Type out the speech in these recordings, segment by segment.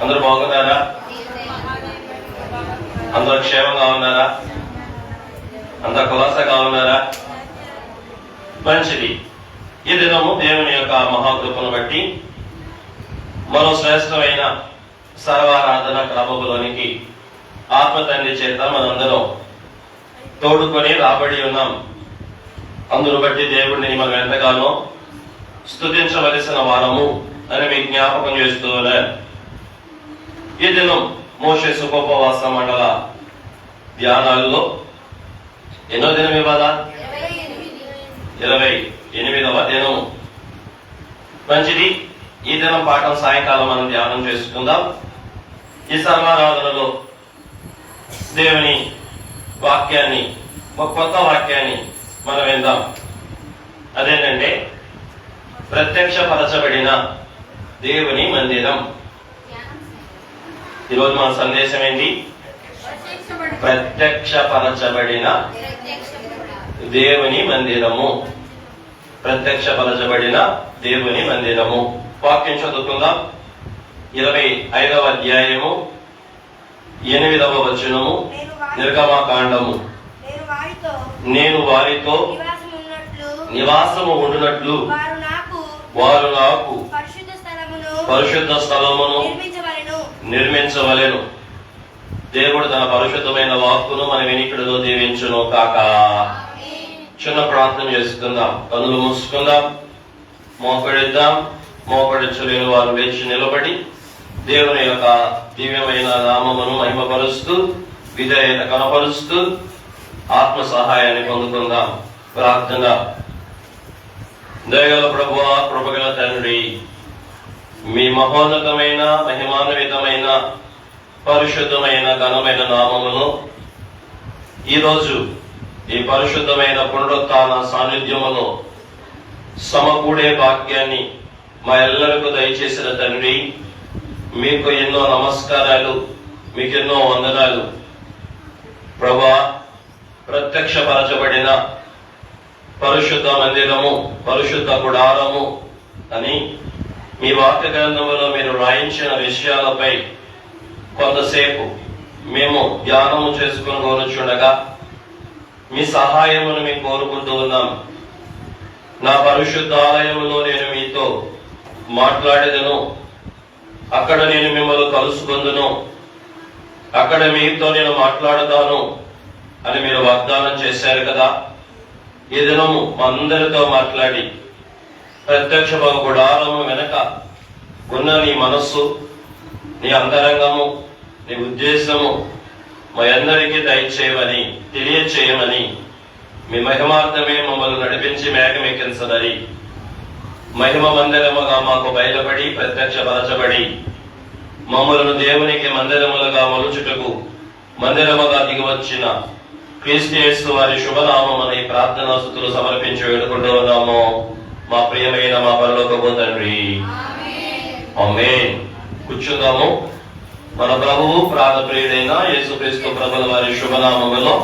అందరూ బాగున్నారా? అందరూ క్షేమంగా ఉన్నారా? అంత కులాసగా ఉన్నారా? మంచిది. ఈ దినము దేవుని యొక్క మహాకృపను బట్టి మరో శ్రేష్టమైన సర్వారాధన క్రమములోనికి ఆత్మ తండ్రి చేత మనందరం తోడుకొని రాబడి ఉన్నాం. అందును బట్టి దేవుడిని మనం ఎంతగానో స్తుతించవలసిన వారము అని మీ జ్ఞాపకం చేస్తూ ఉన్నారు. ఈ దినం మోషే సుఖోపవాస మండల ధ్యానాల్లో ఎన్నో దినం ఇవ్వాలా? 28వ దినం. మంచిది. ఈ దినం పాఠం సాయంకాలం మనం ధ్యానం చేసుకుందాం. ఈ సర్వారాధనలో దేవుని వాక్యాన్ని, ఒక కొత్త వాక్యాన్ని మనం విందాం. అదేంటంటే ప్రత్యక్షపరచబడిన దేవుని మందిరం. ఈరోజు మన సందేశం ఏంటి? ప్రత్యక్షపరచబడిన దేవుని మందిరము. ప్రత్యక్షపరచబడిన దేవుని మందిరము. వాక్యం చదువుకుందాం. 25వ అధ్యాయము 8వ వచనము, నిర్గమకాండము. నేను వారితో నివాసము ఉండునట్లు వారు నాకు పరిశుద్ధ స్థలమును నిర్మించవలెను. దేవుడు తన పరిశుద్ధమైన వాక్కును మన వినికిడిలో దీవించును కాక. చిన్న ప్రార్థన చేసుకుందాం. కన్నులు మూసుకుందాం. మోకడిద్దాం. మోకడించలేని వారు లేచి నిలబడి దేవుని యొక్క దివ్యమైన నామమును మహిమపరుస్తూ విధేయత కనపరుస్తూ ఆత్మ సహాయాన్ని పొందుకుందాం. ప్రార్థన. దయగల ప్రభువా, కృపగల తండ్రి, మీ మహోన్నతమైన మహిమాన్వితమైన పరిశుద్ధమైన ఘనమైన నామమును ఈరోజు ఈ పరిశుద్ధమైన పునరుత్థాన సాన్నిధ్యములో సమకూడే భాగ్యాన్ని మా ఎల్లరికూ దయచేసిన తండ్రి, మీకు ఎన్నో నమస్కారాలు, మీకు ఎన్నో వందనాలు. ప్రభువా, ప్రత్యక్షపరచబడిన పరిశుద్ధ మందిరము, పరిశుద్ధ గుడారము అని మీ వాక్య గ్రంథములో మీరు రాయించిన విషయాలపై కొంతసేపు మేము ధ్యానము చేసుకుని కోరుచుండగా మీ సహాయమును మేము కోరుకుంటూ ఉన్నాం. నా పరిశుద్ధ ఆలయములో నేను మీతో మాట్లాడేదను, అక్కడ నేను మిమ్మల్ని కలుసుకుందును, అక్కడ మీతో నేను మాట్లాడతాను అని మీరు వాగ్దానం చేశారు కదా. ఈ దినము అందరితో మాట్లాడి ప్రత్యక్ష గుడారము వెనక ఉన్న నీ మనస్సు, నీ అంతరంగము, నీ ఉద్దేశము మా అందరికీ దయచేయమని, తెలియచేయమని, మీ మహిమార్థమే మమ్మల్ని నడిపించి మేఘమెక్కించదని, మహిమ మందిరముగా మాకు బయలుపడి ప్రత్యక్షపరచబడి మమ్మలను దేవునికి మందిరములుగా మలుచుటకు మందిరముగా దిగివచ్చిన క్రీస్తు యేసు వారి శుభనామమని ప్రార్థనా స్తుతులు సమర్పించి వేడుకుంటూ ఉన్నాము. మా ప్రియమైన మా పరలోకపు తండ్రి. ఆమేన్. కూర్చుందాము. మన ప్రభువు ప్రాణప్రియుడైన యేసుక్రీస్తు ప్రభుల వారి శుభనామములో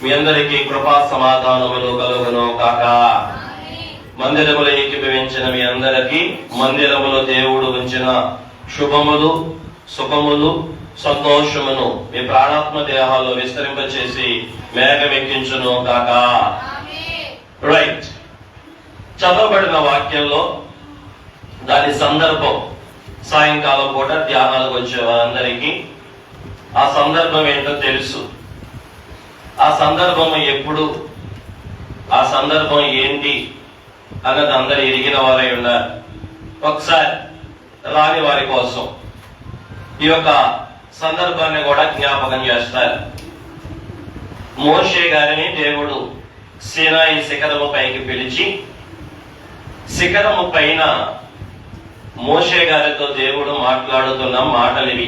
మీ అందరికీ కృపా సమాధానములు కలుగును కాక. మందిరములో ఏకీభవించిన మీ అందరికీ మందిరములో దేవుడు ఉంచిన శుభములు, సుఖములు, సంతోషమును మీ ప్రాణాత్మ దేహాల్లో విస్తరింపచేసి మేఘమెక్కించును కాక. రైట్. చదవబడిన వాక్యంలో దాని సందర్భం సాయంకాలం పూట ధ్యానాలకు వచ్చే వారందరికీ ఆ సందర్భం ఏంటో తెలుసు. ఆ సందర్భం ఎప్పుడు, ఆ సందర్భం ఏంటి అన్నది అందరు ఎరిగిన వారై ఉన్నారు. ఒకసారి రాని వారి కోసం ఈ యొక్క సందర్భాన్ని కూడా జ్ఞాపకం చేస్తారు. మోషే గారిని దేవుడు సీనాయి శిఖరము పైకి పిలిచి, శిఖరము పైన మోషే గారితో దేవుడు మాట్లాడుతున్న మాటలివి.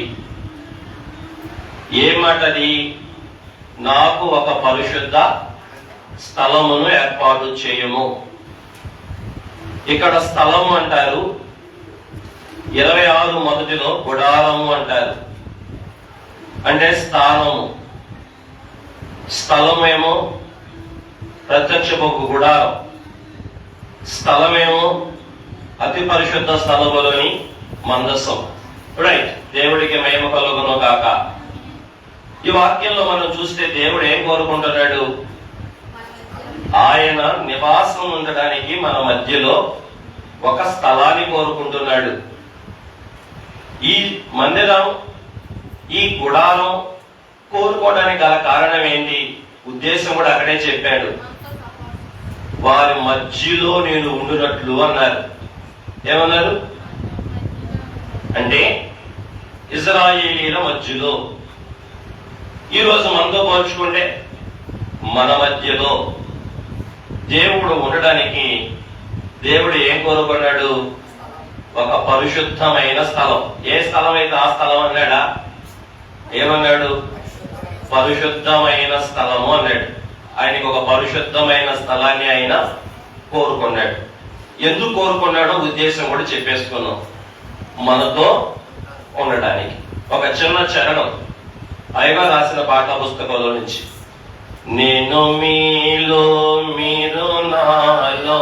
ఏ మాటది? నాకు ఒక పరిశుద్ధ స్థలమును ఏర్పాటు చేయము. ఇక్కడ స్థలము అంటారు, 26 మొదటిలో గుడారము అంటారు. అంటే స్థానము. స్థలమేమో ప్రత్యక్షపు గుడారం, స్థలమేమో అతి పరిశుద్ధ స్థలములోని మందసం. రైట్. దేవుడు వాక్యంలో మనం చూస్తే దేవుడు ఏం కోరుకుంటున్నాడు? ఆయన నివాసం ఉండడానికి మన మధ్యలో ఒక స్థలాన్ని కోరుకుంటున్నాడు. ఈ మందిరం, ఈ గుడారం కోరుకోవడానికి గల కారణం ఏంటి? ఉద్దేశం కూడా అక్కడే చెప్పాడు. వారి మధ్యలో నేను ఉండునట్లు అన్నారు. ఏమన్నారు? అంటే ఇశ్రాయేలీల మధ్యలో. ఈరోజు మనతో పోల్చుకుంటే మన మధ్యలో దేవుడు ఉండడానికి దేవుడు ఏం కోరుకున్నాడు? ఒక పరిశుద్ధమైన స్థలం. ఏ స్థలం అయితే ఆ స్థలం అన్నాడా? ఏమన్నాడు? పరిశుద్ధమైన స్థలము అన్నాడు. ఆయనకి ఒక పరిశుద్ధమైన స్థలాన్ని ఆయన కోరుకున్నాడు. ఎందుకు కోరుకున్నాడో ఉద్దేశం కూడా చెప్పేసుకున్నాం. మనతో ఉండడానికి. ఒక చిన్న చరణం ఆయన రాసిన పాఠ పుస్తకంలో నుంచి. నేను మీలో, మీరు నాలో,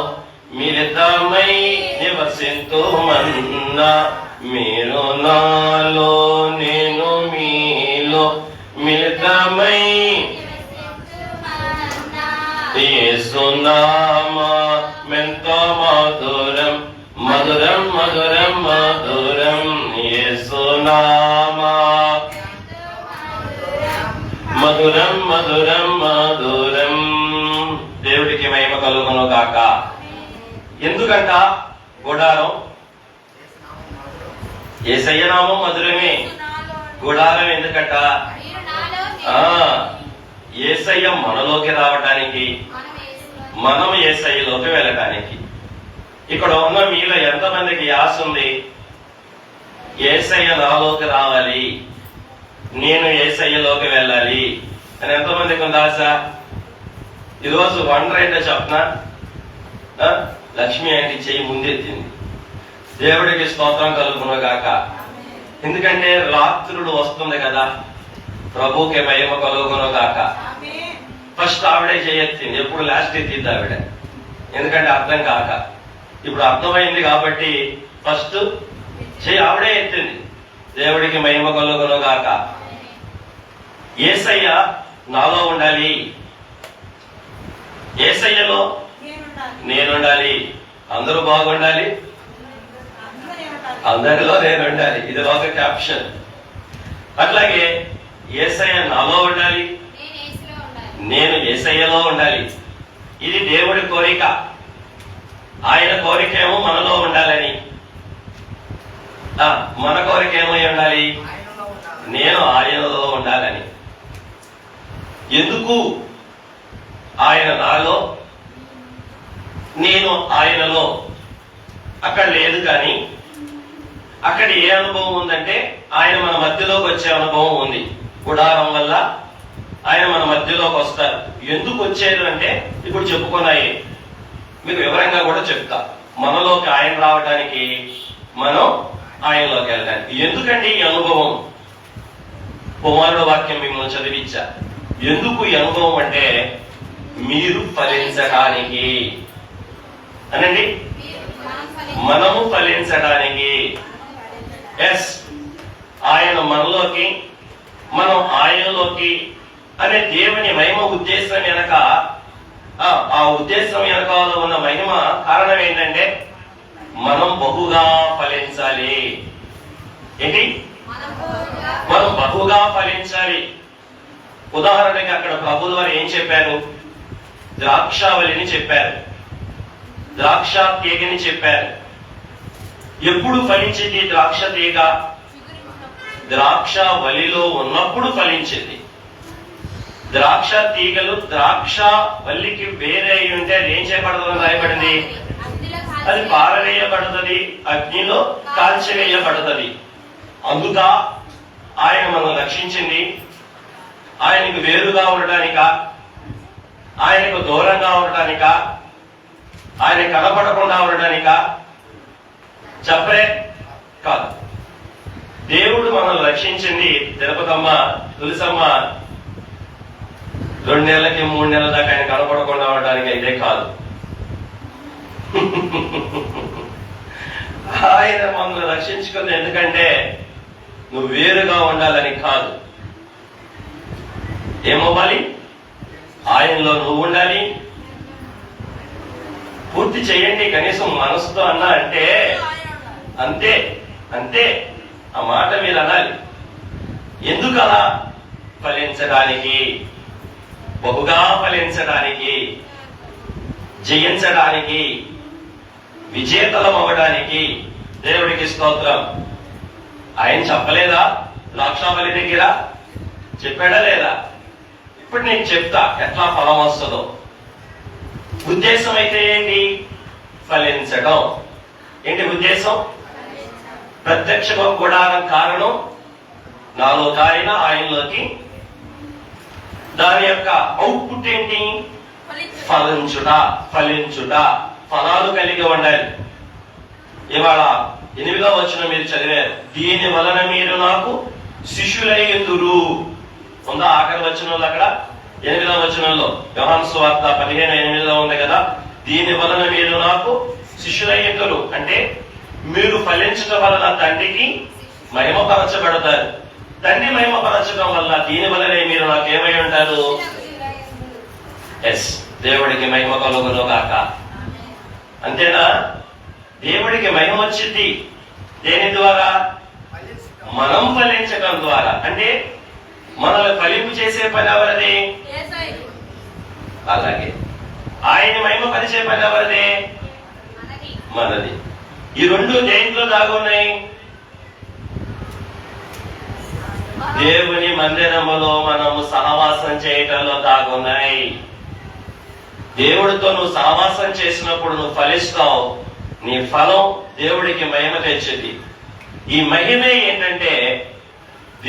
మిళితమై నివసింతుమన్నా, మీరు నాలో, నేను మీలో, మిళితమై యేసునామమెంతో మధురం, మధురం మధురం మధురం, యేసునామా మధురం మధురం మధురం. దేవుడికి మహిమ కలుగును గాక. ఎందుకంట గుడారం? యేసయ్య నామం మధురమే. గుడారం ఎందుకంట? యేసయ్య మనలోకి రావటానికి, మనం యేసయ్యలోకి వెళ్ళటానికి. ఇక్కడ ఉన్న మీలో ఎంతమందికి ఆశ ఉంది? యేసయ్య నాలోకి రావాలి, నేను యేసయ్యలోకి వెళ్ళాలి అని ఎంతమందికి ఉంది ఆశ? ఈరోజు వండర్ ఏంటో చెప్పనా? లక్ష్మి ఆంటీ చెయ్యి ముందెత్తింది. దేవుడికి స్తోత్రం కలుగును గాక. ఎందుకంటే రాత్రులు వస్తుంది కదా, ప్రభుకి మహిమ కలుగును గాక. ఫస్ట్ ఆవిడే చేయెత్తింది. ఎప్పుడు లాస్ట్ ఎత్తింది ఆవిడ, ఎందుకంటే అర్థం కాక. ఇప్పుడు అర్థమైంది కాబట్టి ఫస్ట్ చెయ్యి ఆవిడే ఎత్తింది. దేవుడికి మహిమ కలుగును గాక. యేసయ్య నాలో ఉండాలి, యేసయ్యలో నేనుండాలి, అందరూ బాగుండాలి, అందరిలో నేను ఉండాలి. ఇది ఒక క్యాప్షన్. అట్లాగే యేసయ్య నాలో ఉండాలి, నేను యేసయ్యలో ఉండాలి. ఇది దేవుడి కోరిక. ఆయన కోరిక ఏమో మనలో ఉండాలని, మన కోరిక ఏమై ఉండాలి? నేను ఆయనలో ఉండాలని. ఎందుకు? ఆయన నాలో, నేను ఆయనలో. అక్కడ లేదు. కానీ అక్కడ ఏ అనుభవం ఉందంటే ఆయన మన మధ్యలోకి వచ్చే అనుభవం ఉంది. గుడారం వల్ల ఆయన మన మధ్యలోకి వస్తారు. ఎందుకు వచ్చేది అంటే ఇప్పుడు చెప్పుకున్నాయి, మీకు వివరంగా కూడా చెప్తా. మనలోకి ఆయన రావడానికి, మనం ఆయనలోకి వెళ్ళడానికి. ఎందుకండి ఈ అనుభవం? కుమారుడు వాక్యం మిమ్మల్ని చదివించా. ఎందుకు ఈ అనుభవం అంటే మీరు ఫలించడానికి అనండి, మనము ఫలించడానికి. ఎస్, ఆయన మనలోకి, మనం ఆయనలోకి అనే దేవుని మహిమ ఉద్దేశం వెనక, ఆ ఉద్దేశం వెనకాల ఉన్న మహిమ కారణం ఏంటంటే మనం బహుగా ఫలించాలి. ఏంటి? మనం బహుగా ఫలించాలి. ఉదాహరణకి అక్కడ ప్రభువుల వారు ఏం చెప్పారు? ద్రాక్షావళిని చెప్పారు, ద్రాక్ష తీగని చెప్పారు. ఎప్పుడు ఫలించింది ద్రాక్ష తీగ? ద్రాక్ష వలిలో ఉన్నప్పుడు ఫలించింది. ద్రాక్ష తీగలు ద్రాక్ష వల్లికి వేరే అయి ఉంటే అది ఏం చేయబడుతుందని రాయబడింది? అది పారవేయబడుతుంది, అగ్నిలో కాల్చివేయబడుతుంది. అందుక ఆయన మనం రక్షించింది ఆయనకు వేరుగా ఉండటానిక, ఆయనకు దూరంగా ఉండటానిక, ఆయన కనపడకుండా ఉండటానిక? చెప్పరే కాదు. దేవుడు మనల్ని రక్షించింది తిరుపతమ్మ, తులసమ్మ 2 నెలలకి 3 నెలల దాకా ఆయన కనపడకుండా ఉండడానికి అయితే కాదు. ఆయన మనల్ని రక్షించుకుంది ఎందుకంటే నువ్వు వేరుగా ఉండాలని కాదు. ఏమవ్వాలి? ఆయనలో నువ్వు ఉండాలి. పూర్తి చేయండి కనీసం మనసుతో అన్నా అంటే అంతే అంతే ఆ మాట మీరు అనాలి. ఎందుకు అలా? ఫలించడానికి, బహుగా ఫలించడానికి, జయించడానికి, విజేతలం అవ్వడానికి. దేవుడికి స్తోత్రం. ఆయన చెప్పలేదా ద్రాక్షావళి దగ్గర? చెప్పాడా లేదా? ఇప్పుడు నేను చెప్తా ఎట్లా ఫలం వస్తుందో. ఉద్దేశం అయితే ఏంటి? ఫలించడం. ఏంటి ఉద్దేశం? ప్రత్యక్ష గుడారం కారణం నాలోకి ఆయనలోకి. దాని యొక్క అవుట్పుట్ ఏంటి? ఫలించుట. ఫలించుట, ఫలాలు కలిగి ఉండాలి. ఇవాళ 8వ వచనం మీరు చదివారు. దీని వలన మీరు నాకు శిష్యులయ్యుదురు. ఉందా ఆఖరి వచనంలో? అక్కడ 8వ వచనంలో యోహాను సువార్త 15:8 ఉంది కదా. దీని వలన మీరు నాకు శిష్యులయ్యుదురు అంటే మీరు ఫలించడం వలన తండ్రికి మహిమపరచబడతారు. తండ్రి మహిమపరచడం వల్ల దీని వలనే మీరు నాకు ఏమై ఉంటారు? ఎస్, దేవుడికి మహిమ కలుగును గాక. అంతేనా? దేవుడికి మహిమ వచ్చింది దేని ద్వారా? మనం ఫలించడం ద్వారా. అంటే మనల్ని ఫలింపు చేసే పని ఎవరిది? అలాగే ఆయన మహిమ పరిచే పని ఎవరిది? మనది. ఈ రెండు దేంట్లో దాగున్నాయి? దేవుని మందిరములో మనము సహవాసం చేయటంలో దాగున్నాయి. దేవుడితో నువ్వు సహవాసం చేసినప్పుడు నువ్వు ఫలిస్తావు. నీ ఫలం దేవుడికి మహిమ తెచ్చేది. ఈ మహిమే ఏంటంటే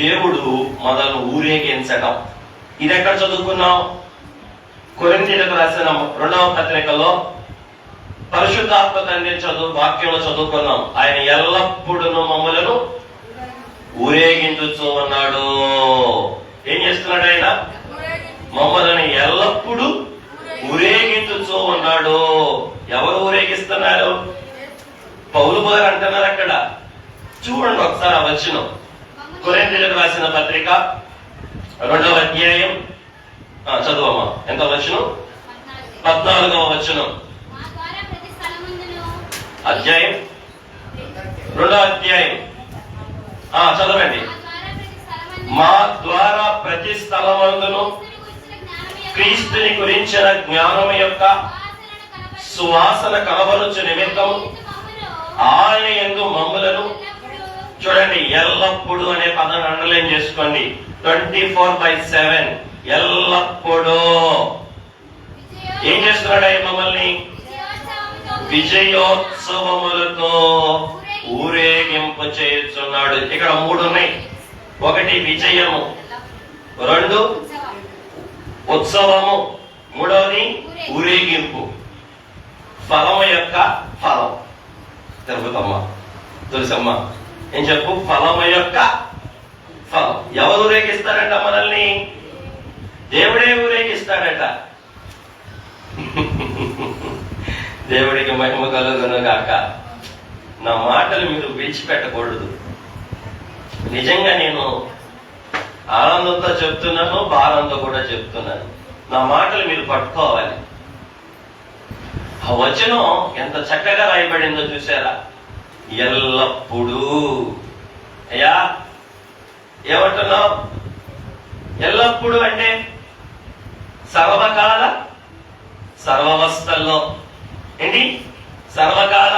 దేవుడు మొదలు ఊరేగించడం. ఇది ఎక్కడ చదువుకున్నాం? కొరింథీయులకు రాసిన 2వ పత్రికలో పరిశుద్ధాత్మ తండ్రి వాక్యంలో చదువుకున్నాం. ఆయన ఎల్లప్పుడూ మమ్మలను ఊరేగించుతూ ఉన్నాడు. ఏం చేస్తున్నాడు ఆయన? మమ్మల్ని ఎల్లప్పుడూ ఊరేగించుతూ ఉన్నాడు. ఎవరు ఊరేగిస్తున్నారు? పౌలు గారు అంటున్నారు అక్కడ. చూడండి ఒకసారి ఆ వచనం. కొరింథీయులకు రాసిన పత్రిక 2వ అధ్యాయం చదువమ్మా. ఎంత వచనం? 14వ వచనం. అధ్యాయం 2వ అధ్యాయం చదవండి. మా ద్వారా ప్రతి స్థలమందును క్రీస్తుని గురించిన జ్ఞానం యొక్క సువాసన కనబరుచు నిమిత్తం ఆయన యందు మమ్ములను. చూడండి, ఎల్లప్పుడు అనే పదాన్ని అండర్లైన్ చేసుకోండి. 24/7 ఎల్లప్పుడూ ఏం చేస్తున్నాడు ఆయన? మమ్మల్ని విజయోత్సవములతో ఊరేగింపు చేస్తున్నాడు. ఇక్కడ 3 ఉన్నాయి. 1 విజయము, 2 ఉత్సవము, 3వది ఊరేగింపు. ఫలము యొక్క ఫలం. తిరుగుతమ్మా, తులసమ్మ ఏం చెప్పు? ఫలము యొక్క ఫలం. ఎవరు ఊరేగిస్తారంట మనల్ని? దేవుడే ఊరేగిస్తాడట. దేవుడికి మహిమ కలుగును గాక. నా మాటలు మీరు విడిచిపెట్టకూడదు. నిజంగా నేను ఆనందంతో చెప్తున్నాను, భారంతో కూడా చెప్తున్నాను. నా మాటలు మీరు పట్టుకోవాలి. ఆ వచనం ఎంత చక్కగా రాయబడిందో చూసారా? ఎల్లప్పుడూ. అయ్యా ఏమంటున్నావు? ఎల్లప్పుడూ అంటే సర్వకాల సర్వవస్థల్లో. ఏంటి? సర్వకాల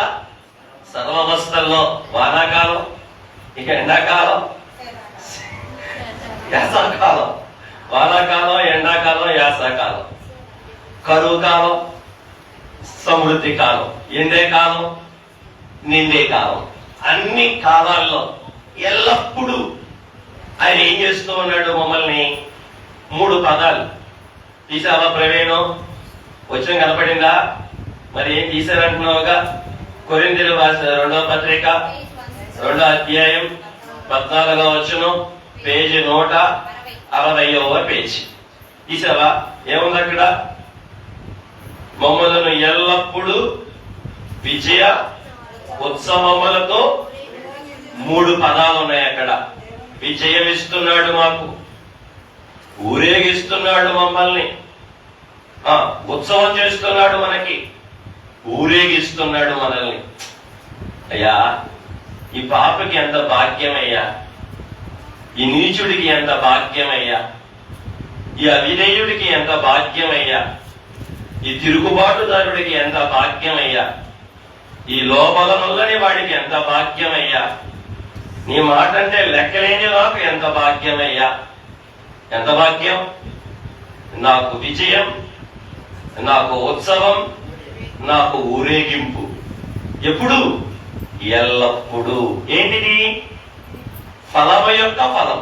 సర్వవస్థల్లో. వానాకాలం, ఇక ఎండాకాలం, యాసకాలం. వానాకాలం, ఎండాకాలం, యాసకాలం, కరువు కాలం, సమృద్ధి కాలం, ఎండే కాలం, నిండే కాలం. అన్ని కాలాల్లో ఎల్లప్పుడూ ఆయన ఏం చేస్తూ ఉన్నాడు? మమ్మల్ని 3 పదాలు తీసావా ప్రవీణం? వచ్చిన కనపడిందా? మరి ఏం తీశారంటున్నావుగా? కొరింథీయులకు రాసిన 2వ పత్రిక 2వ అధ్యాయం 14వ వచనం, పేజీ 160వ పేజీ తీసావా? ఏముంది అక్కడ? మమ్మలను ఎల్లప్పుడూ విజయ ఉత్సవములతో 3 పదాలు ఉన్నాయి అక్కడ. విజయం ఇస్తున్నాడు మాకు, ఊరేగిస్తున్నాడు మమ్మల్ని, ఉత్సవం చేస్తున్నాడు, మనకి ఊరేగిస్తున్నాడు మనల్ని. అయ్యా, ఈ పాపకి ఎంత భాగ్యమయ్యా, ఈ నీచుడికి ఎంత భాగ్యమయ్యా, ఈ అవిధేయుడికి ఎంత భాగ్యమయ్యా, ఈ తిరుగుబాటుదారుడికి ఎంత భాగ్యమయ్యా, ఈ లోపల నొల్లని వాడికి ఎంత భాగ్యమయ్యా, నీ మాట అంటే లెక్కలేని నాకు ఎంత భాగ్యమయ్యా. ఎంత భాగ్యం! నాకు విజయం, నాకు ఉత్సవం, నాకు ఊరేగింపు. ఎప్పుడు? ఎల్లప్పుడూ. ఏంటిది? ఫలము యొక్క ఫలం.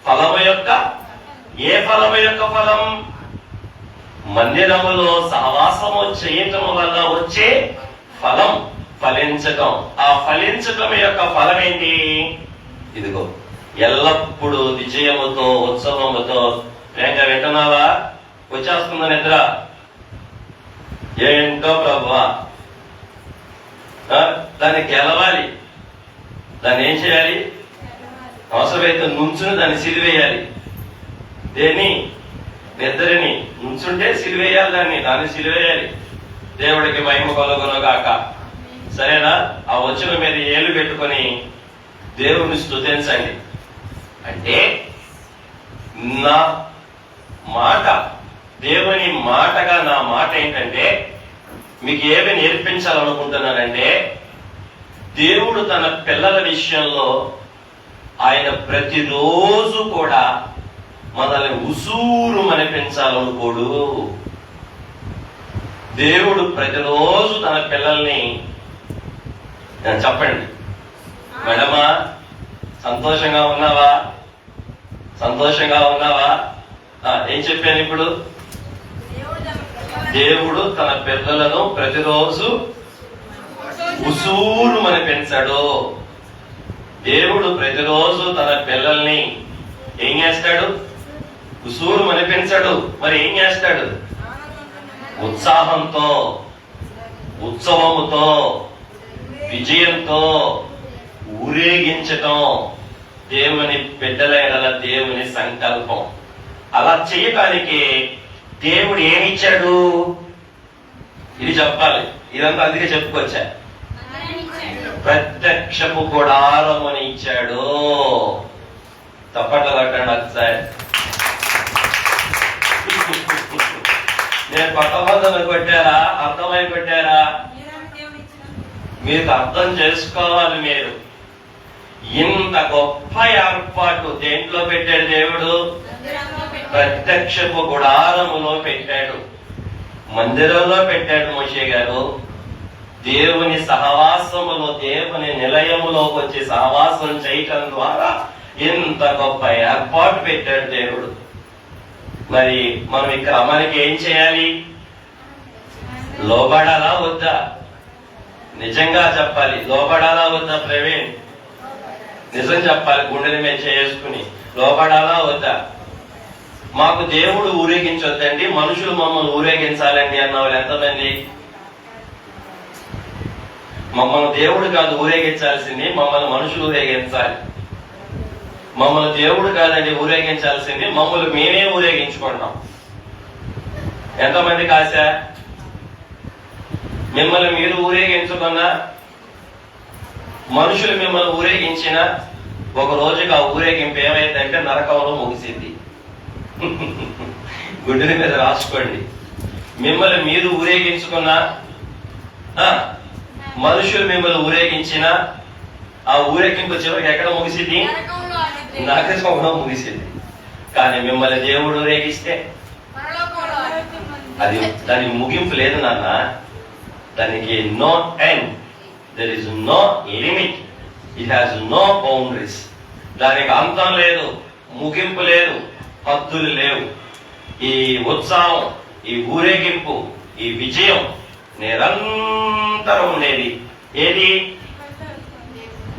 ఫలము యొక్క ఏ ఫలము యొక్క ఫలం? మందిరములో సహవాసము చేయటం వల్ల వచ్చే ఫలం, ఫలించటం. ఆ ఫలించటం యొక్క ఫలం ఏంటి? ఇదిగో, ఎల్లప్పుడూ విజయముతో, ఉత్సవముతో. ఇంకా వింటున్నావా? వచ్చేస్తుందా నిద్ర? ఏంటో ప్రభువా, దాన్ని గెలవాలి. దాన్ని ఏం చేయాలి? అవసరమైతే నుంచుని దాన్ని సిలివేయాలి. దేని? నిద్రని. నుంచుంటే సిలివేయాలి, దాన్ని సిలివేయాలి. దేవుడికి మహిమ కలుగునుగాక. సరేనా? ఆ వచన మీద ఏలు పెట్టుకొని దేవుని స్తుతించండి. అంటే నా మాట, దేవుని మాటగా నా మాట ఏంటంటే, మీకు ఏమి నేర్పించాలనుకుంటున్నానంటే, దేవుడు తన పిల్లల విషయంలో ఆయన ప్రతిరోజు కూడా మనల్ని ఉసూరు మనిపించాలనుకోడు. దేవుడు ప్రతిరోజు తన పిల్లల్ని, చెప్పండి మేడమా, సంతోషంగా ఉన్నావా? సంతోషంగా ఉన్నావా? ఏం చెప్పాను ఇప్పుడు? దేవుడు తన పిల్లలను ప్రతిరోజు ఉసూరు మనిపించాడు. దేవుడు ప్రతిరోజు తన పిల్లల్ని ఏం చేస్తాడు? ఉసూరు మనిపించాడు. మరి ఏం చేస్తాడు? ఉత్సాహంతో, ఉత్సవముతో, విజయంతో ఊరేగించటం దేవుని బిడ్డలైన దేవుని సంకల్పం. అలా చేయటానికి దేవుడు ఏమిచ్చాడు? ఇది చెప్పాలి. ఇదంతా అందుకే చెప్పుకొచ్చా. ప్రత్యక్షపు గుడారముని ఇచ్చాడు. తప్పట్లు కట్టండి ఒకసారి. నేను పట్టబద్దలు కొట్టారా? అర్థమై కొట్టారా? మీకు అర్థం చేసుకోవాలి. మీరు ఇంత గొప్ప ఏర్పాటు దేంట్లో పెట్టాడు దేవుడు? ప్రత్యక్షపు గుడారములో పెట్టాడు, మందిరంలో పెట్టాడు. మోషే గారు దేవుని సహవాసములో, దేవుని నిలయములోకి వచ్చి సహవాసం చేయటం ద్వారా ఇంత గొప్ప ఏర్పాటు పెట్టాడు దేవుడు. మరి మనం ఇక్కడ మనకి ఏం చేయాలి? లోబడాలా వద్దా? నిజంగా చెప్పాలి. లోబడాలా వద్దా? ప్రవీణ్, నిజం చెప్పాలి. గుండెని మేము చేసుకుని లోబడాలా వద్దా? మాకు దేవుడు ఊరేగించొద్దండి, మనుషులు మమ్మల్ని ఊరేగించాలండి అన్న వాళ్ళు ఎంతమంది? మమ్మల్ని దేవుడు కాదు ఊరేగించాల్సింది, మమ్మల్ని మనుషులు ఊరేగించాలి. మమ్మల్ని దేవుడు కాదండి ఊరేగించాల్సింది, మమ్మల్ని మేమే ఊరేగించుకుంటాం. ఎంతమంది కాశ? మిమ్మల్ని మీరు ఊరేగించుకున్నా, మనుషులు మిమ్మల్ని ఊరేగించిన ఒక రోజుకి ఆ ఊరేగింపు ఏమైందంటే నరకంలో ముగిసింది. గుడ్డని మీద రాసుకోండి. మిమ్మల్ని మీరు ఊరేగించుకున్నా, మనుషులు మిమ్మల్ని ఊరేగించిన ఆ ఊరేగింపు చివరికి ఎక్కడ ముగిసింది? నరకంలో ముగిసింది. కానీ మిమ్మల్ని దేవుడు ఊరేగిస్తే అది దానికి ముగింపు లేదు నాన్న. దానికి no end, there is no limit, it has no boundaries. దానికి అంతం లేదు, ముగింపు లేదు, హద్దులు లేవు. ఈ ఉత్సాహం, ఈ ఊరేగింపు, ఈ విజయం నిరంతరం ఉండేది. ఏది?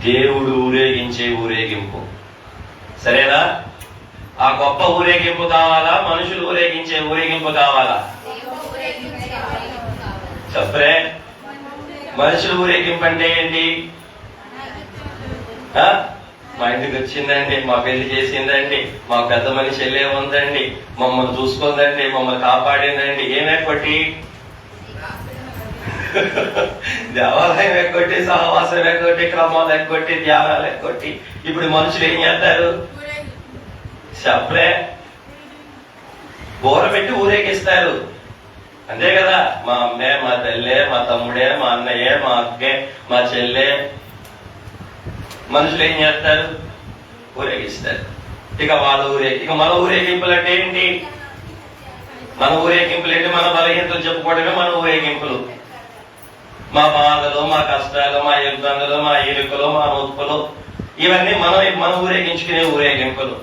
దేవుడు ఊరేగించే ఊరేగింపు. సరేనా? ఆ గొప్ప ఊరేగింపు కావాలా? మనుషులు ఊరేగించే ఊరేగింపు కావాలా? చెప్పరే. మనుషులు ఊరేగింపు అంటే ఏంటి? మా ఇంటికి వచ్చిందండి, మా పెళ్లి చేసిందండి, మా పెద్ద మనిషి వెళ్ళే ఉందండి, మమ్మల్ని చూసుకుందండి, మమ్మల్ని కాపాడిందండి. ఏం ఎక్కొట్టి? దేవాలయం ఎక్కొట్టి, సహవాసం ఎక్కొట్టి, క్రమాలు ఎక్కొట్టి, ధ్యానాలు ఎక్కొట్టి. ఇప్పుడు మనుషులు ఏం చేస్తారు? చెప్పలే, బోర పెట్టి ఊరేగిస్తారు. అంతే కదా. మా అమ్మే, మా తల్లే, మా తమ్ముడే, మా అన్నయ్యే, మా అక్కే, మా చెల్లె. మనుషులు ఏం చేస్తారు? ఊరేగిస్తారు. ఇక మన ఊరేగింపులు అంటే ఏంటి? మన ఊరేగింపులు ఏంటి? మన బలహీనతలు చెప్పుకోవడమే మన ఊరేగింపులు. మా బాధలు, మా కష్టాలు, మా ఇబ్బందులు, మా ఇరుకులు, మా నొప్పులు, ఇవన్నీ మన ఊరేగించుకునే ఊరేగింపులు.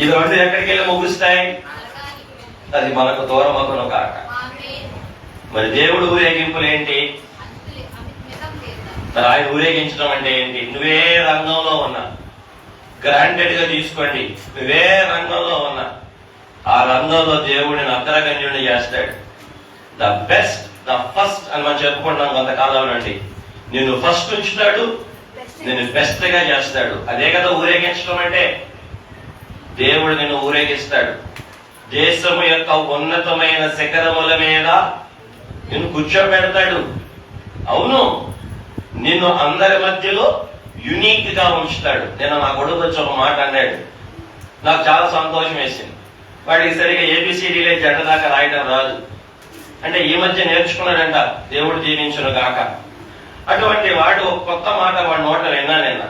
ఇది రెండు ఎక్కడికి వెళ్ళి ముగుస్తాయి? అది మనకు దూరమగును కాక. మరి దేవుడు ఊరేగింపులు ఏంటి? మరి ఆయన ఊరేగించడం అంటే ఏంటి? నువ్వే రంగంలో ఉన్నా, గ్రాంటెడ్ గా తీసుకోండి, నువ్వే రంగంలో ఉన్నా, ఆ రంగంలో దేవుడిని అగ్రగణ్యుడిని చేస్తాడు. ద బెస్ట్, ద ఫస్ట్ అని మనం చెప్పుకుంటున్నాం కొంతకాలం నుండి. నిన్ను ఫస్ట్ ఉంచుతాడు, నిన్ను బెస్ట్ గా చేస్తాడు. అదే కదా ఊరేగించడం అంటే. దేవుడు నిన్ను ఊరేగిస్తాడు. దేశము యొక్క ఉన్నతమైన శిఖరముల మీద నిన్ను కూర్చోబెడతాడు. అవును, నిన్ను అందరి మధ్యలో యునిక్ గా ఉంచుతాడు. నేను నా కొడుకు వచ్చి ఒక మాట అన్నాడు, నాకు చాలా సంతోషం వేసింది. వాడికి సరిగా ఏబిసిడీలే జంట దాకా రాయడం రాదు. అంటే ఈ మధ్య నేర్చుకున్నాడంట, దేవుడు దీవించును గాక. అటువంటి వాడు ఒక కొత్త మాట వాడి నోట విన్నా నిన్న.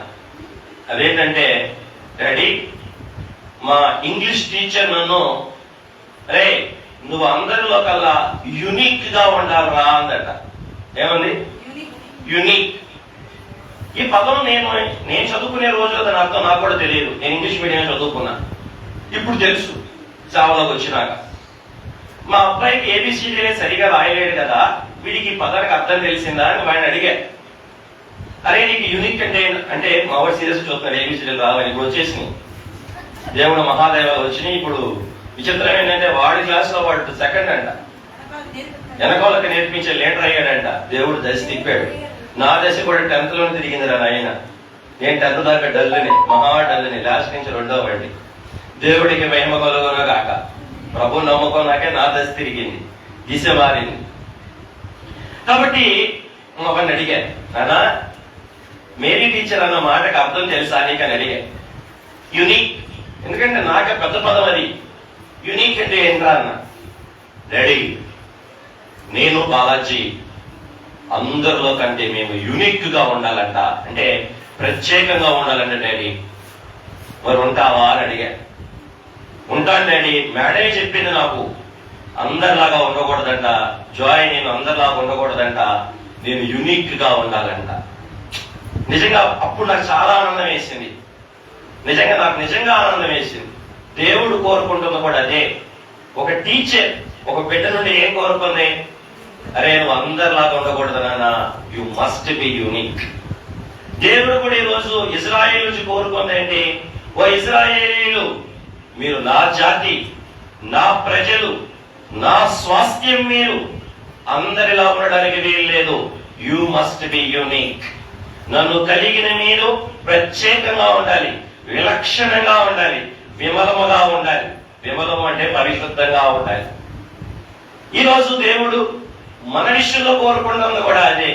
అదేంటంటే, డాడీ, మా ఇంగ్లీష్ టీచర్ నన్ను, రే నువ్వు అందరిలో కల్లా యునిక్ గా ఉండాలరా అందట. ఏమంది? యునిక్. ఈ పదం నేను చదువుకునే రోజుల్లో దాని అర్థం నాకు కూడా తెలియదు. నేను ఇంగ్లీష్ మీడియం చదువుకున్నా, ఇప్పుడు తెలుసు సేవలోకి వచ్చినాక. మా అబ్బాయికి ఏబిసిడీలే సరిగా రాయలేడు కదా, వీడికి ఈ పదానికి అర్థం తెలిసిందా అని వాడిని అడిగా. అరే నీకు యూనిక్ అంటే మా వాడు సీరియస్ చూస్తున్నాడు, ఏబిసిడీలు రావని. ఇప్పుడు వచ్చేసినాయి, దేవుడు మహాదేవాలు వచ్చినాయి. ఇప్పుడు విచిత్రం ఏంటంటే వాడి క్లాస్ లో వాడు సెకండ్ అంట, వెనకాలకి నేర్పించే లీడర్ అయ్యాడంట. దేవుడు దశ తిప్పాడు. నా దశ కూడా 10th లోనే తిరిగిందిరా నాయన. నేను 10th దాకా డల్లుని, మహా డల్లుని, లాస్ట్ నుంచి 2వ వాడిని. దేవుడికి మహిమ కలుగును గాక. ప్రభు నమ్మకం నాకే నా దశ తిరిగింది, దిశ మారింది. కాబట్టి ఒకరిని అడిగా, నానా మేరీ టీచర్ అన్న మాటకు అర్థం తెలుసా నీకు అని అడిగా. యునిక్, ఎందుకంటే నాకే పెద్ద పదం అది. యునిక్ అంటే ఏంట్రా అన్న. డాడీ, నేను బాలాజీ అందరిలో కంటే మేము యునిక్ గా ఉండాలంట, అంటే ప్రత్యేకంగా ఉండాలంట డాడీ. మరి ఉంటావా అని అడిగా. ఉంటాను డాడీ, మేడే చెప్పింది నాకు, అందరిలాగా ఉండకూడదంట జాయ్, నేను అందరిలాగా ఉండకూడదంట, నేను యునిక్ గా ఉండాలంట. నిజంగా అప్పుడు నాకు చాలా ఆనందం వేసింది. నాకు నిజంగా ఆనందం వేసింది. దేవుడు కోరుకుంటుంది కూడా అదే. ఒక టీచర్ ఒక బిడ్డ నుండి ఏం కోరుకుంది? అరే నువ్వు అందరిలాగా ఉండకూడదు నాన్న, యు మస్ట్ బి యూనిక్. దేవుడు కూడా ఈ రోజు ఇజ్రాయేల్ నుంచి కోరుకుంది ఏంటి? ఓ ఇజ్రాయేలీలు, మీరు నా జాతి, నా ప్రజలు, నా స్వాస్థ్యం, మీరు అందరిలా ఉండడానికి వీలు లేదు. You must be unique. నన్ను కలిగిన మీరు ప్రత్యేకంగా ఉండాలి, విలక్షణంగా ఉండాలి, విమలముగా ఉండాలి. విమలము అంటే పరిశుద్ధంగా ఉండాలి. ఈరోజు దేవుడు మన విషయంలో కోరుకుంటుంది కూడా అదే.